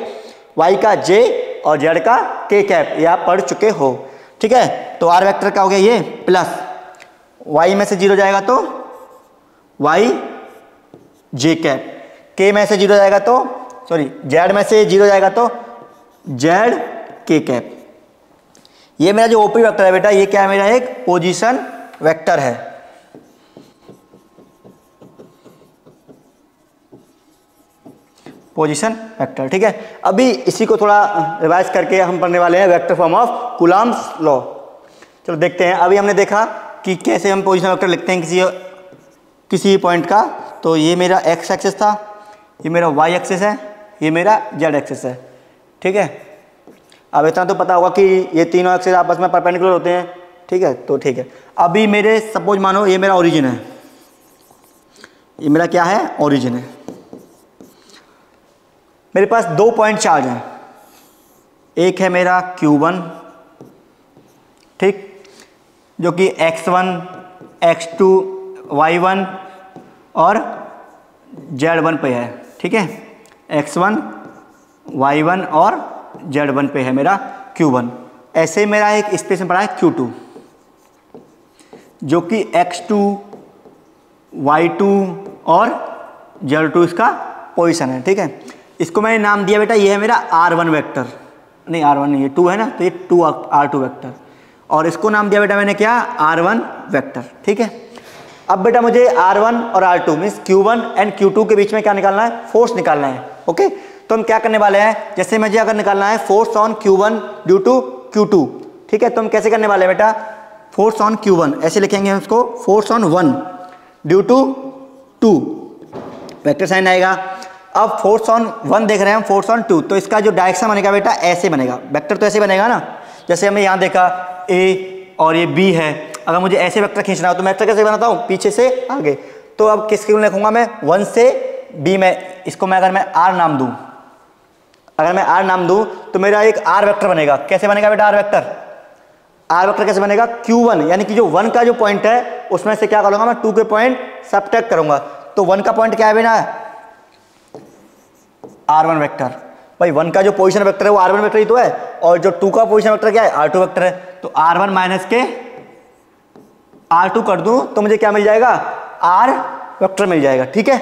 वाई का जे और जेड का के कैप, ये आप पढ़ चुके हो, ठीक है। तो आर वेक्टर का हो गया ये प्लस, वाई में से 0 जाएगा तो वाई जे कैप, के में से 0 जाएगा तो सॉरी जेड में से 0 जाएगा तो जेड के कैप। ये मेरा जो ओपी वेक्टर है बेटा, ये क्या है, मेरा एक पोजीशन वेक्टर है। पोजीशन वेक्टर, ठीक है। अभी इसी को थोड़ा रिवाइज करके हम पढ़ने वाले हैं vector form of Coulomb's law. चलो देखते हैं। अभी हमने देखा कि कैसे हम पोजीशन वेक्टर लिखते हैं किसी पॉइंट का। तो ये मेरा एक्स एक्सिस था, ये मेरा वाई एक्सिस है, ये मेरा जेड एक्सिस है, ठीक है। अब इतना तो पता होगा कि ये तीनों एक्सिस आपस में परपेंडिकुलर होते हैं, ठीक है, तो ठीक है। अभी मेरे सपोज मानो ये मेरा ओरिजिन है, ये मेरा क्या है, ओरिजिन है। मेरे पास 2 पॉइंट चार्ज हैं, एक है मेरा Q1, ठीक, जो कि x1, x2, y1 और z1 पे है, ठीक है। x1, y1 और z1 पे है मेरा Q1। ऐसे ही मेरा एक स्पेस में पड़ा है Q2, जो कि x2, y2 और z2 इसका पोजीशन है, ठीक है। इसको मैंने नाम दिया बेटा, ये है मेरा R1 वेक्टर, नहीं R1 नहीं, ये 2 है ना, तो ये R2 वेक्टर, और इसको नाम दिया बेटा मैंने क्या, R1 वेक्टर, ठीक है। अब बेटा मुझे R1 और R2 means Q1 and Q2 के बीच में क्या निकालना है, फोर्स निकालना है, ओके। तो हम क्या करने वाले हैं, जैसे मुझे अगर निकालना है force on Q1 due to Q2, ठीक है, तो हम कैसे करने वाले हैं बेटा, फोर्स ऑन Q1 ऐसे लिखेंगे हम इसको, force on 1 due to 2, vector sign आएगा। अब फोर्स ऑन 1 देख रहे हैं हम, फोर्स ऑन 2, तो इसका जो डायरेक्शन बनेगा बेटा ऐसे बनेगा, वेक्टर तो ऐसे बनेगा ना, जैसे हमने यहाँ देखा A और ये B है। अगर मुझे ऐसे वेक्टर खींचना हो तो मैं वेक्टर कैसे बनाता हूँ, पीछे से आगे। तो अब किसके लिखूंगा मैं, 1 से B में, इसको मैं अगर मैं R नाम दूँ, अगर मैं R नाम दूँ तो मेरा एक R वेक्टर बनेगा। कैसे बनेगा बेटा R वेक्टर, R वेक्टर कैसे बनेगा, Q1 यानी कि जो 1 का जो पॉइंट है उसमें से क्या करूँगा मैं, 2 के पॉइंट सब्ट्रैक्ट करूँगा। तो 1 का पॉइंट क्या है बेटा, R1 वेक्टर। भाई 1 का जो पोजीशन वेक्टर है वो R1 वेक्टर ही तो है, और जो 2 का पोजीशन वेक्टर क्या है, R2 वेक्टर है। तो R1 माइनस के R2 कर दूं तो मुझे क्या मिल जाएगा, R वेक्टर मिल जाएगा, ठीक है।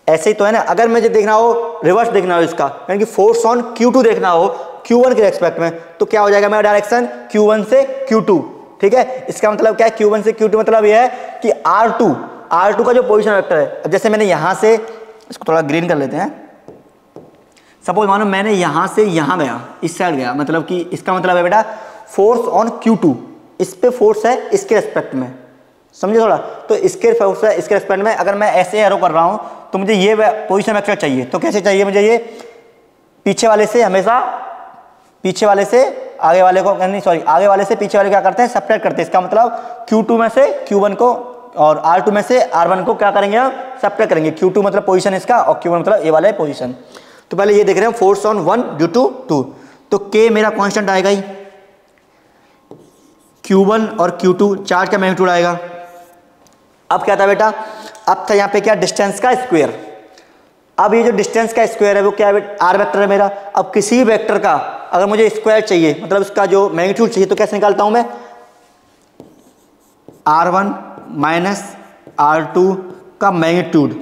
ऐसे ही तो है ना। अगर मुझे देखना हो, रिवर्स देखना हो इसका, यानी कि फोर्स ऑन Q2 देखना हो Q1 के रेस्पेक्ट में, तो क्या हो जाएगा मेरा डायरेक्शन, Q1 से Q2, ठीक है। इसका मतलब क्या है, Q1 से Q2 मतलब ये है कि R2 का जो पोजीशन वेक्टर है, अब जैसे मैंने यहाँ से इसको थोड़ा ग्रीन कर लेते हैं, सपोज मानो मैंने यहाँ से यहाँ गया, इस साइड गया, मतलब कि इसका मतलब है बेटा फोर्स ऑन Q2, इस पे फोर्स है इसके रेस्पेक्ट में, समझे थोड़ा। तो इसके फोर्स है इसके रेस्पेक्ट में, अगर मैं ऐसे एरो कर रहा हूँ तो मुझे ये पोजीशन वेक्टर चाहिए। तो कैसे चाहिए मुझे, ये पीछे वाले से हमेशा पीछे वाले से आगे वाले को, नहीं सॉरी, आगे वाले से पीछे वाले क्या करते हैं, सेपरेट करते हैं। इसका मतलब Q2 में से Q1 को और R2 में से R1 को क्या करेंगे, हम सेपरेट करेंगे। Q2 मतलब पोजीशन इसका और Q1 मतलब ये वाला है पोजीशन। तो पहले ये देख रहे हैं फोर्स ऑन 1 ड्यू टू 2, तो K मेरा कांस्टेंट आएगा ही, Q1 और Q2 चार्ज का मैग्नीट्यूड आएगा। अब क्या था बेटा, अब था यहाँ पे क्या, डिस्टेंस का स्क्वायर। अब ये जो डिस्टेंस का स्क्वायर है वो क्या है, आर वेक्टर है मेरा। अब किसी वेक्टर का अगर मुझे स्क्वायर चाहिए, मतलब इसका जो मैग्नीट्यूड चाहिए, तो कैसे निकालता हूं मैं, R1 माइनस R2 का मैग्नीट्यूड,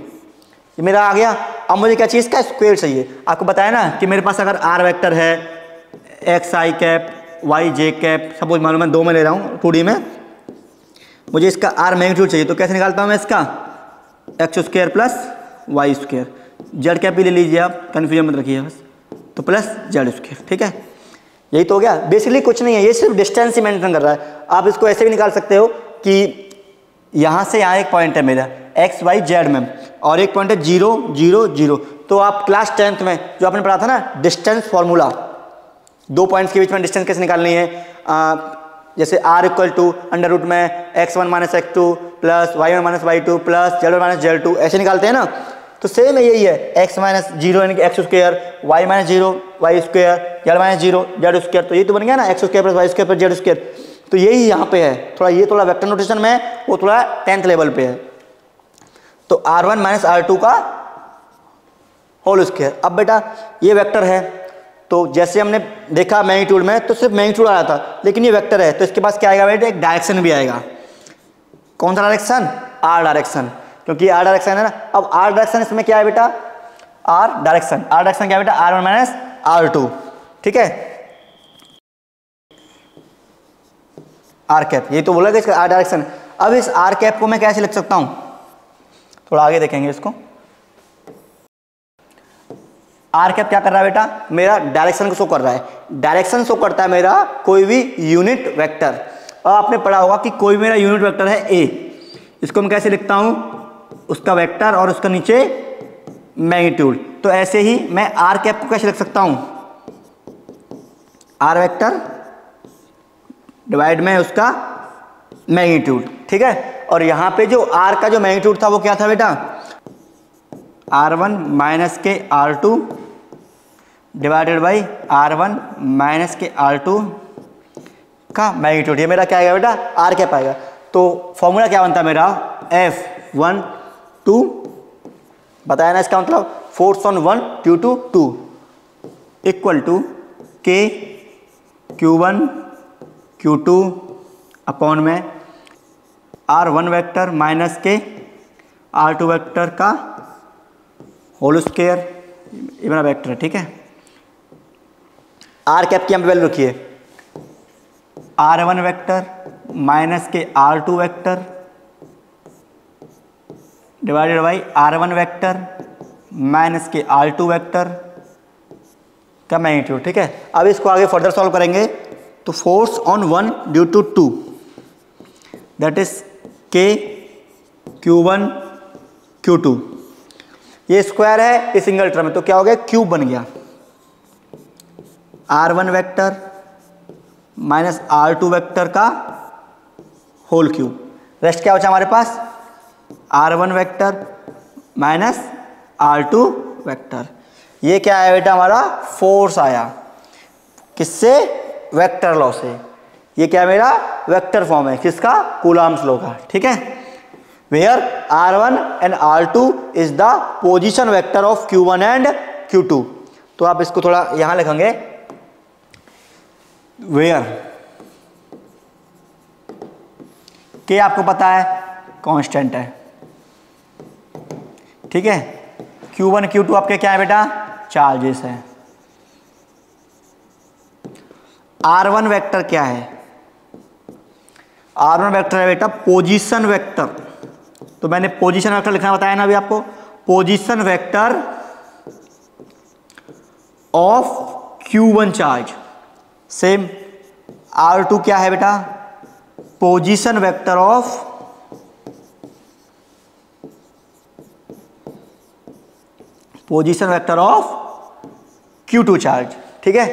ये मेरा आ गया। अब मुझे क्या चाहिए, इसका स्क्वायर चाहिए। आपको बताया ना कि मेरे पास अगर R वेक्टर है XI cap YJ cap, suppose मालूम मैं 2 में ले रहा हूँ 2D में, मुझे इसका R मैग्नीट्यूड चाहिए, तो कैसे निकालता हूँ मैं इसका, x square plus Y square, Z cap भी ले लीजिए आप, कन्फ्यूजन मत रखिए बस, तो प्लस जेड स्क्वायर, ठीक है। यही तो हो गया, बेसिकली कुछ नहीं है, ये सिर्फ डिस्टेंस ही मेंटेन कर रहा है। आप इसको ऐसे भी निकाल सकते हो कि यहाँ से यहाँ एक पॉइंट है मेरा XYZ में, और एक पॉइंट है 0 0 0। तो आप क्लास 10th में जो आपने पढ़ा था ना डिस्टेंस फॉर्मूला, 2 पॉइंट्स के बीच में डिस्टेंस कैसे निकालनी है, जैसे R equal to under root में x1 minus x2 plus y1 minus y2 plus z1 minus z2, ऐसे निकालते हैं ना। तो सेम यही है, x माइनस 0 यानी कि x square, y minus 0 y square, z minus 0 z square, तो ये तो बन गया ना x square plus y square plus z square. तो यही यहाँ पे है, थोड़ा ये थोड़ा वेक्टर नोटेशन में है, वो थोड़ा 10th लेवल पे है। तो R1 माइनस R2 का होल स्क्वायर। अब बेटा ये वेक्टर है, तो जैसे हमने देखा मैग्नीट्यूड में तो सिर्फ मैग्नीट्यूड आ रहा था, लेकिन ये वेक्टर है तो इसके पास क्या आएगा बेटा, एक डायरेक्शन भी आएगा। कौन सा डायरेक्शन, R डायरेक्शन, क्योंकि R डायरेक्शन है ना। अब R डायरेक्शन इसमें क्या है बेटा, R डायरेक्शन क्या है बेटा, R1 माइनस R2, ठीक है, R कैप, ये तो बोला कि इसका R डायरेक्शन। अब इस R कैप को मैं कैसे लिख सकता हूं, थोड़ा आगे देखेंगे इसको। आर कैप क्या कर रहा है बेटा, मेरा डायरेक्शन को शो कर रहा है, डायरेक्शन शो करता है मेरा कोई भी यूनिट वेक्टर। और आपने पढ़ा होगा कि कोई मेरा यूनिट वेक्टर है ए, इसको मैं कैसे लिखता हूं, उसका वेक्टर और उसका नीचे मैग्नीट्यूड। तो ऐसे ही मैं आर कैप को कैसे लिख सकता हूं, आर वेक्टर डिवाइड में उसका मैग्नीट्यूड, ठीक है। और यहां पे जो आर का जो मैग्नीट्यूड था वो क्या था बेटा, R1 माइनस के R2 divided by R1 minus के R2 का मैग्नीट्यूड। ये मेरा क्या आएगा बेटा, R कैप आएगा। तो फॉर्मूला क्या बनता है मेरा, F12, बताया ना, इसका मतलब force on 1 due to 2 equal to K Q1 Q2 upon में R1 वेक्टर माइनस के R2 वेक्टर का होल स्क्वायर, ये मेरा वेक्टर है, ठीक है। आर कैप की हम वैल्यू रखिए, R1 वेक्टर माइनस के R2 vector divided by R1 vector minus के R2 वेक्टर का मैग्नीट्यूड, ठीक है। अब इसको आगे फर्दर सॉल्व करेंगे तो force on 1 due to 2 that is K Q1 Q2, ये स्क्वायर है, ये सिंगल टर्म है, तो क्या हो गया, क्यूब बन गया। R1 vector minus R2 vector का होल क्यूब, रेस्ट क्या बचा हमारे पास, R1 vector minus R2 vector. ये क्या आया बेटा, हमारा फोर्स आया, किससे, वेक्टर लॉ से। ये क्या मेरा वेक्टर फॉर्म है, किसका, कूलॉम्स लॉ का, ठीक है। Where R1 and R2 is the position vector of Q1 and Q2। तो आप इसको थोड़ा यहां लिखेंगे, where K आपको पता है कांस्टेंट है, ठीक है। Q1 Q2 आपके क्या है बेटा, चार्जेस है। R1 वेक्टर क्या है, R1 वेक्टर है बेटा पोजीशन वेक्टर, तो मैंने पोजीशन वेक्टर लिखना बताया ना अभी आपको, position vector of Q1 charge. Same R2 क्या है बेटा, position vector of Q2 charge. ठीक है,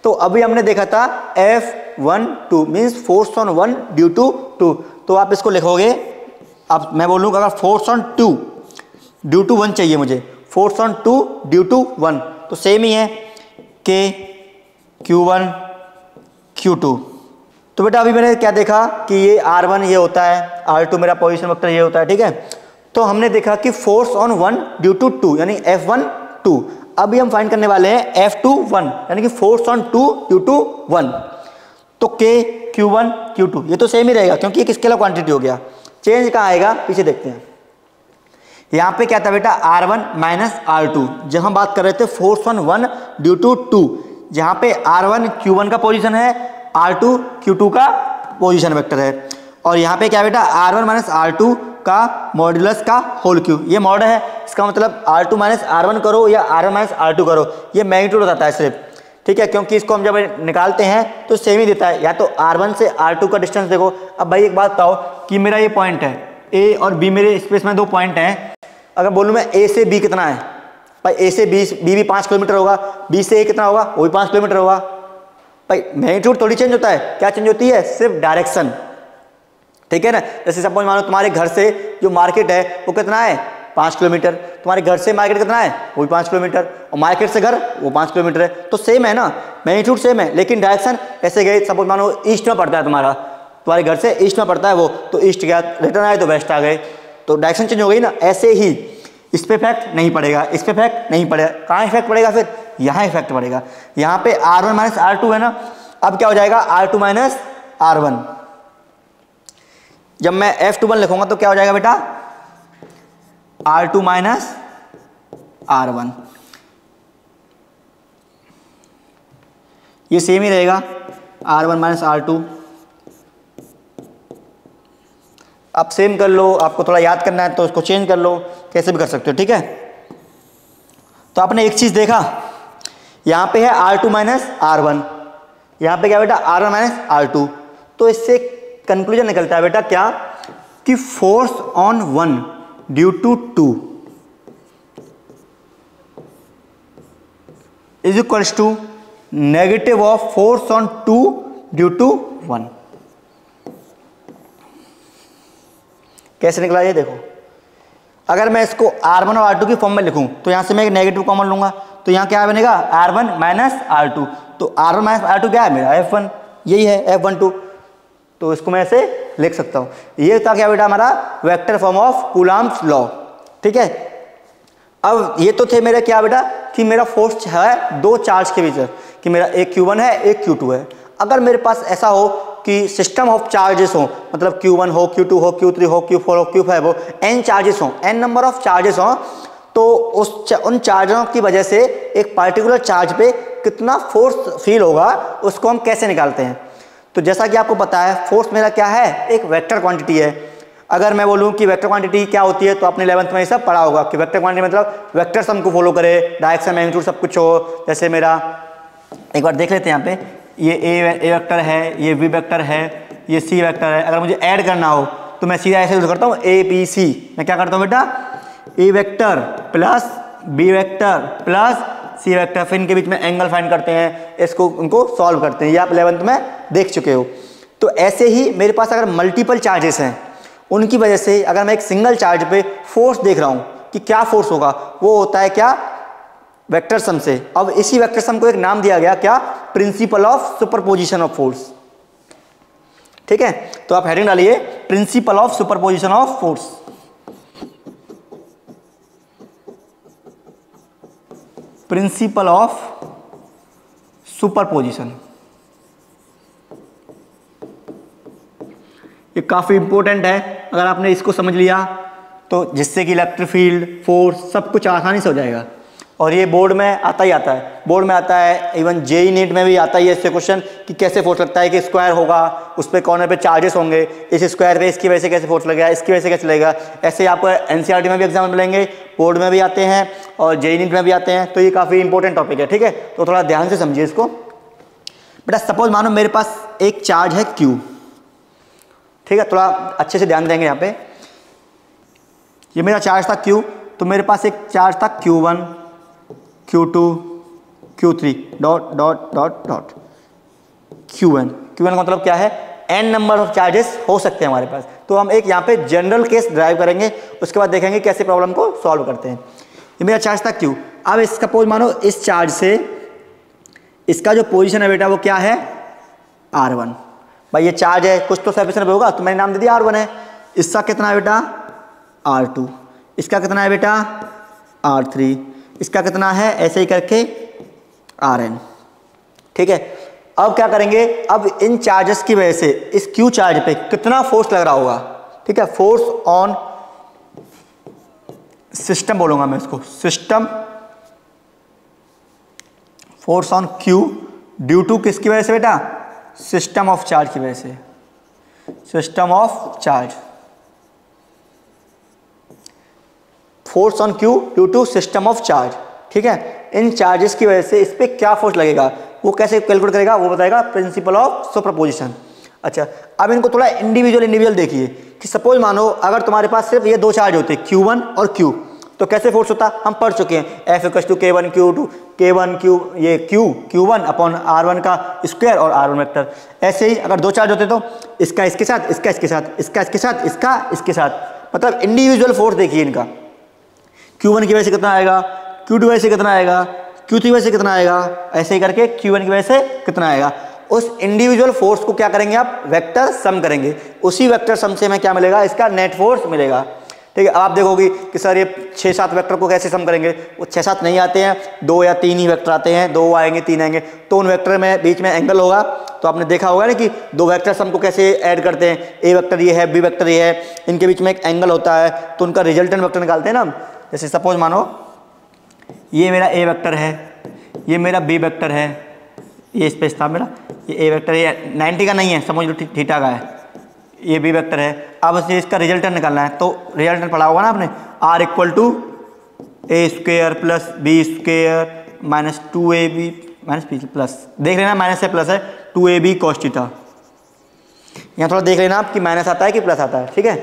तो अभी हमने देखा था F12 means force on 1 due to 2, तो आप इसको लिखोगे, अब मैं बोलूँगा अगर फोर्स ऑन 2 ड्यू टू 1 चाहिए मुझे, फोर्स ऑन 2 ड्यू टू 1, तो सेम ही है K Q1 Q2। तो बेटा अभी मैंने क्या देखा कि ये R1 ये होता है, R2 मेरा पोजीशन वेक्टर ये होता है। ठीक है, तो हमने देखा कि फोर्स ऑन 1 ड्यू टू 2 यानी F1 2। अभी हम फाइंड करने वाले हैं F2 1 यानी कि फोर्स ऑन 2 ड्यू टू 1। तो K Q1 Q2 ये तो सेम ही रहेगा क्योंकि एक स्केलर क्वांटिटी हो गया, चेंज कहाँ आएगा पीछे देखते हैं। यहाँ पे क्या था बेटा R1 माइनस R2, जब हम बात कर रहे थे फोर्स ऑन 1 ड्यू टू 2, जहाँ पे R1 Q1 का पोजीशन है, R2 Q2 का पोजीशन वेक्टर है, और यहाँ पे क्या बेटा R1 माइनस R2 का मॉड्यूलस का होल क्यूब, ये मॉड है, इसका मतलब R2 माइनस R1 करो या R1 माइनस R2 करो, ये मैग्नीट्यूड बताता है सिर्फ। ठीक है, क्योंकि इसको हम जब निकालते हैं तो सेम ही देता है, या तो R1 से R2 का डिस्टेंस देखो। अब भाई एक बात बताओ कि मेरा ये पॉइंट है A और B, मेरे स्पेस में 2 पॉइंट हैं, अगर बोलूँ मैं A से B कितना है, भाई A से B भी 5 किलोमीटर होगा, B से A कितना होगा, वो भी 5 किलोमीटर होगा। भाई मैग्नीट्यूड थोड़ी चेंज होता है, क्या चेंज होती है, सिर्फ डायरेक्शन। ठीक है ना, जैसे सपोज मानो तुम्हारे घर से जो मार्केट है वो कितना है 5 किलोमीटर, तुम्हारे घर से मार्केट कितना है वो भी 5 किलोमीटर, और मार्केट से घर वो 5 किलोमीटर है, तो सेम है ना, मैग्नीट्यूड सेम है, लेकिन डायरेक्शन ऐसे गए। सपोज मानो ईस्ट में पड़ता है तुम्हारे घर से ईस्ट में पड़ता है वो, तो ईस्ट गया, रिटर्न आए तो वेस्ट आ गए, तो डायरेक्शन चेंज हो गई ना। ऐसे ही इस पर इफेक्ट नहीं पड़ेगा, इस पर इफेक्ट नहीं पड़ेगा, कहाँ इफेक्ट पड़ेगा, फिर यहाँ इफेक्ट पड़ेगा। यहाँ पे R1 माइनस R2 है ना, अब क्या हो जाएगा R2 माइनस R1, जब मैं F21 लिखूंगा तो क्या हो जाएगा बेटा R2 माइनस R1, ये सेम ही रहेगा R1 माइनस R2। आप सेम कर लो, आपको थोड़ा याद करना है तो उसको चेंज कर लो, कैसे भी कर सकते हो। ठीक है, तो आपने एक चीज देखा, यहाँ पे है R2 माइनस R1, यहाँ पे क्या बेटा R1 माइनस R2, तो इससे कंक्लूजन निकलता है बेटा क्या कि force on 1 due to 2 is equals to negative of force on 2 due to 1। कैसे निकला ये देखो, अगर मैं इसको R1 और R2 की फॉर्म में लिखूं तो यहां से मैं एक नेगेटिव कॉमन लूंगा, तो यहां क्या बनेगा R1 माइनस R2, तो R1 माइनस R2 क्या है मेरा F1, यही है F12, तो इसको मैं ऐसे लिख सकता हूं। ये था क्या बेटा हमारा vector form of Coulomb's law. ठीक है, अब ये तो थे मेरे क्या बेटा कि मेरा फोर्स है 2 चार्ज के बीच, कि मेरा एक Q1 है एक Q2 है। अगर मेरे पास ऐसा हो कि सिस्टम ऑफ चार्जेस हो, मतलब Q1 हो Q2 हो Q3 हो Q4 हो Q5 हो, n चार्जेस हो, n नंबर ऑफ चार्जेस हो, तो उन चार्जों की वजह से एक पार्टिकुलर चार्ज पे कितना फोर्स फील होगा उसको हम कैसे निकालते हैं। तो जैसा कि आपको पता है फोर्स मेरा क्या है, एक वेक्टर क्वांटिटी है। अगर मैं बोलूं कि वेक्टर क्वांटिटी क्या होती है तो आपने 11th में ये सब पढ़ा होगा कि वेक्टर क्वांटिटी मतलब वेक्टर सम को फॉलो करे, डायरेक्शन मैग्नीट्यूड सब कुछ हो। जैसे मेरा एक बार देख लेते हैं, यहाँ पे ये ए वेक्टर है, ये बी वेक्टर है, ये सी वेक्टर है। अगर मुझे ऐड करना हो तो मैं सीधा ऐसे यूज करता हूँ ए बी सी, मैं क्या करता हूँ बेटा A vector plus B vector plus C vector, फिर इनके बीच में एंगल फाइंड करते हैं, इसको उनको सॉल्व करते हैं, ये आप 11th में देख चुके हो। तो ऐसे ही मेरे पास अगर मल्टीपल चार्जेस हैं, उनकी वजह से अगर मैं एक सिंगल चार्ज पे फोर्स देख रहा हूँ कि क्या फोर्स होगा, वो होता है क्या वेक्टर सम से। अब इसी वेक्टर सम को एक नाम दिया गया क्या, principle of superposition of force. ठीक है, तो आप हेडिंग डालिए principle of superposition of force. Principle of superposition, ये काफी इंपॉर्टेंट है। अगर आपने इसको समझ लिया तो जिससे कि इलेक्ट्रिक फील्ड फोर्स सब कुछ आसानी से हो जाएगा। और ये बोर्ड में आता ही आता है, बोर्ड में आता है, इवन जेई नीट में भी आता ही है इससे क्वेश्चन कि कैसे फोर्स लगता है, कि स्क्वायर होगा, उस पर कॉर्नर पे चार्जेस होंगे, इस स्क्वायर पे इसकी वजह से कैसे फोर्स लगेगा, इसकी वजह से कैसे लगेगा। ऐसे आपको एनसीईआरटी में भी एग्जाम मिलेंगे, बोर्ड में भी आते हैं और जेई नीट में भी आते हैं। तो ये काफ़ी इंपॉर्टेंट टॉपिक है, ठीक है। तो थोड़ा ध्यान से समझिए इसको। बेटा सपोज मानो मेरे पास एक चार्ज है Q, ठीक है, थोड़ा अच्छे से ध्यान देंगे यहाँ पे। ये मेरा चार्ज था Q, तो मेरे पास एक चार्ज था Q1, Q2, Q3 dot dot dot dot Q1 का मतलब क्या है, n नंबर ऑफ चार्जेस हो सकते हैं हमारे पास। तो हम एक यहाँ पे जनरल केस ड्राइव करेंगे, उसके बाद देखेंगे कैसे प्रॉब्लम को सॉल्व करते हैं। ये मेरा चार्ज था Q। अब इसका सपोज मानो इस चार्ज से इसका जो पोजीशन है बेटा वो क्या है, R1। भाई ये चार्ज है, कुछ तो सर्फेस पे होगा, तो मैंने नाम दे दिया R1 है। इसका कितना है बेटा, R2। इसका कितना है बेटा, R3। इसका कितना है, ऐसे ही करके Rn, ठीक है। अब क्या करेंगे, अब इन चार्जेस की वजह से इस Q चार्ज पे कितना फोर्स लग रहा होगा, ठीक है। फोर्स ऑन सिस्टम बोलूंगा मैं इसको, system force on Q due to किसकी वजह से बेटा, सिस्टम ऑफ चार्ज की वजह से, system of charge, force on Q due to system of charge, ठीक है। इन चार्जेस की वजह से इस पर क्या फोर्स लगेगा, वो कैसे कैलकुलेट करेगा, वो बताएगा प्रिंसिपल ऑफ सुपरपोजिशन। अच्छा, अब इनको थोड़ा इंडिविजुअल देखिए कि सपोज मानो अगर तुम्हारे पास सिर्फ ये दो चार्ज होते Q1 और Q, तो कैसे फोर्स होता, हम पढ़ चुके हैं, F = K1 Q2 K1 Q, ये Q1 अपॉन R1 का स्क्वायर और R1 वेक्टर। ऐसे ही अगर दो चार्ज होते तो इसका इसके साथ, इसका इसके साथ, इसका इसके साथ, इसका इसके साथ, मतलब इंडिविजुअल फोर्स देखिए इनका। Q1 की वजह से कितना आएगा, Q2 की वजह से कितना आएगा, Q3 की वजह से कितना आएगा, ऐसे ही करके Q1 की वजह से कितना आएगा। उस इंडिविजुअल फोर्स को क्या करेंगे आप, वेक्टर सम करेंगे, उसी वेक्टर सम से हमें क्या मिलेगा, इसका नेट फोर्स मिलेगा, ठीक है। आप देखोगे कि सर ये 6-7 वेक्टर को कैसे सम करेंगे, वो 6-7 नहीं आते हैं, 2 या 3 ही वेक्टर आते हैं, 2 आएंगे 3 आएंगे, तो उन वेक्टर में बीच में एंगल होगा। तो आपने देखा होगा ना कि दो वेक्टर सम को कैसे ऐड करते हैं, ए वेक्टर ये है, बी वेक्टर ये है, इनके बीच में एक एंगल होता है, तो उनका रिजल्टेंट वेक्टर निकालते हैं ना हम। जैसे सपोज मानो ये मेरा ए वेक्टर है, ये मेरा बी वेक्टर है, ये स्पेस था मेरा, ये ए वेक्टर, ये 90 का नहीं है, समझ लो थीटा का है, ये बी वेक्टर है। अब इसे इसका रिजल्टेंट निकालना है, तो रिजल्टेंट पढ़ा होगा ना आपने, R = A² + B² - 2AB - B plus, देख लेना माइनस से प्लस है, 2AB cos थीटा। यहाँ थोड़ा देख लेना आप कि माइनस आता है कि प्लस आता है, ठीक है।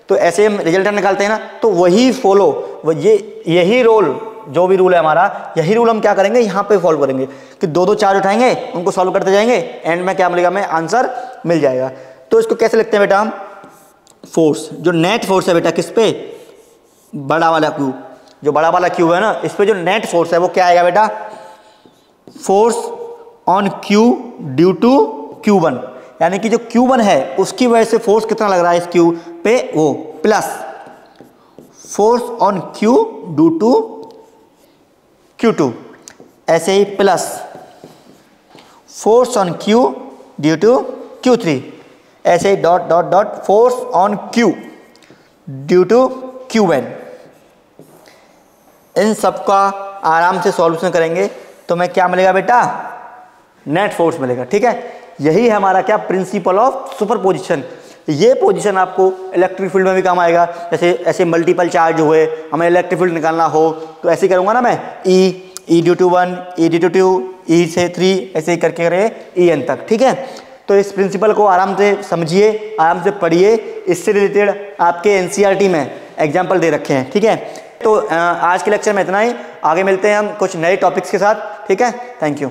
तो ऐसे हम रिजल्टेंट निकालते हैं ना, तो वही फॉलो, यही रोल, जो भी रूल है हमारा, यही रूल हम क्या करेंगे, यहाँ पे फॉलो करेंगे कि दो चार्ज उठाएंगे, उनको सॉल्व करते जाएंगे, एंड में क्या मिलेगा, हमें आंसर मिल जाएगा। तो इसको कैसे लिखते हैं बेटा हम, फोर्स, जो नेट फोर्स है बेटा किस पे, बड़ा वाला Q, जो बड़ा वाला Q है ना, इस पे जो नेट फोर्स है वो क्या आएगा बेटा, force on Q due to Q1, यानी कि जो Q1 है उसकी वजह से फोर्स कितना लग रहा है इस Q पे, वो plus force on Q due to Q2, ऐसे ही plus force on Q due to Q3, ऐसे ही dot dot dot force on Q due to Q1। इन सब का आराम से सॉल्यूशन करेंगे तो मैं क्या मिलेगा बेटा, नेट फोर्स मिलेगा, ठीक है। यही है हमारा क्या, प्रिंसिपल ऑफ सुपरपोजिशन। ये पोजीशन आपको इलेक्ट्रिक फील्ड में भी काम आएगा, जैसे ऐसे मल्टीपल चार्ज हुए, हमें इलेक्ट्रिक फील्ड निकालना हो तो ऐसे करूँगा ना मैं, E due to 1, E due to 2, E से 3, ऐसे ही करके करें EN तक, ठीक है। तो इस प्रिंसिपल को आराम से समझिए, आराम से पढ़िए, इससे रिलेटेड आपके NCERT में एग्जाम्पल दे रखे हैं, ठीक है। तो आज के लेक्चर में इतना ही, आगे मिलते हैं हम कुछ नए टॉपिक्स के साथ, ठीक है। Thank you.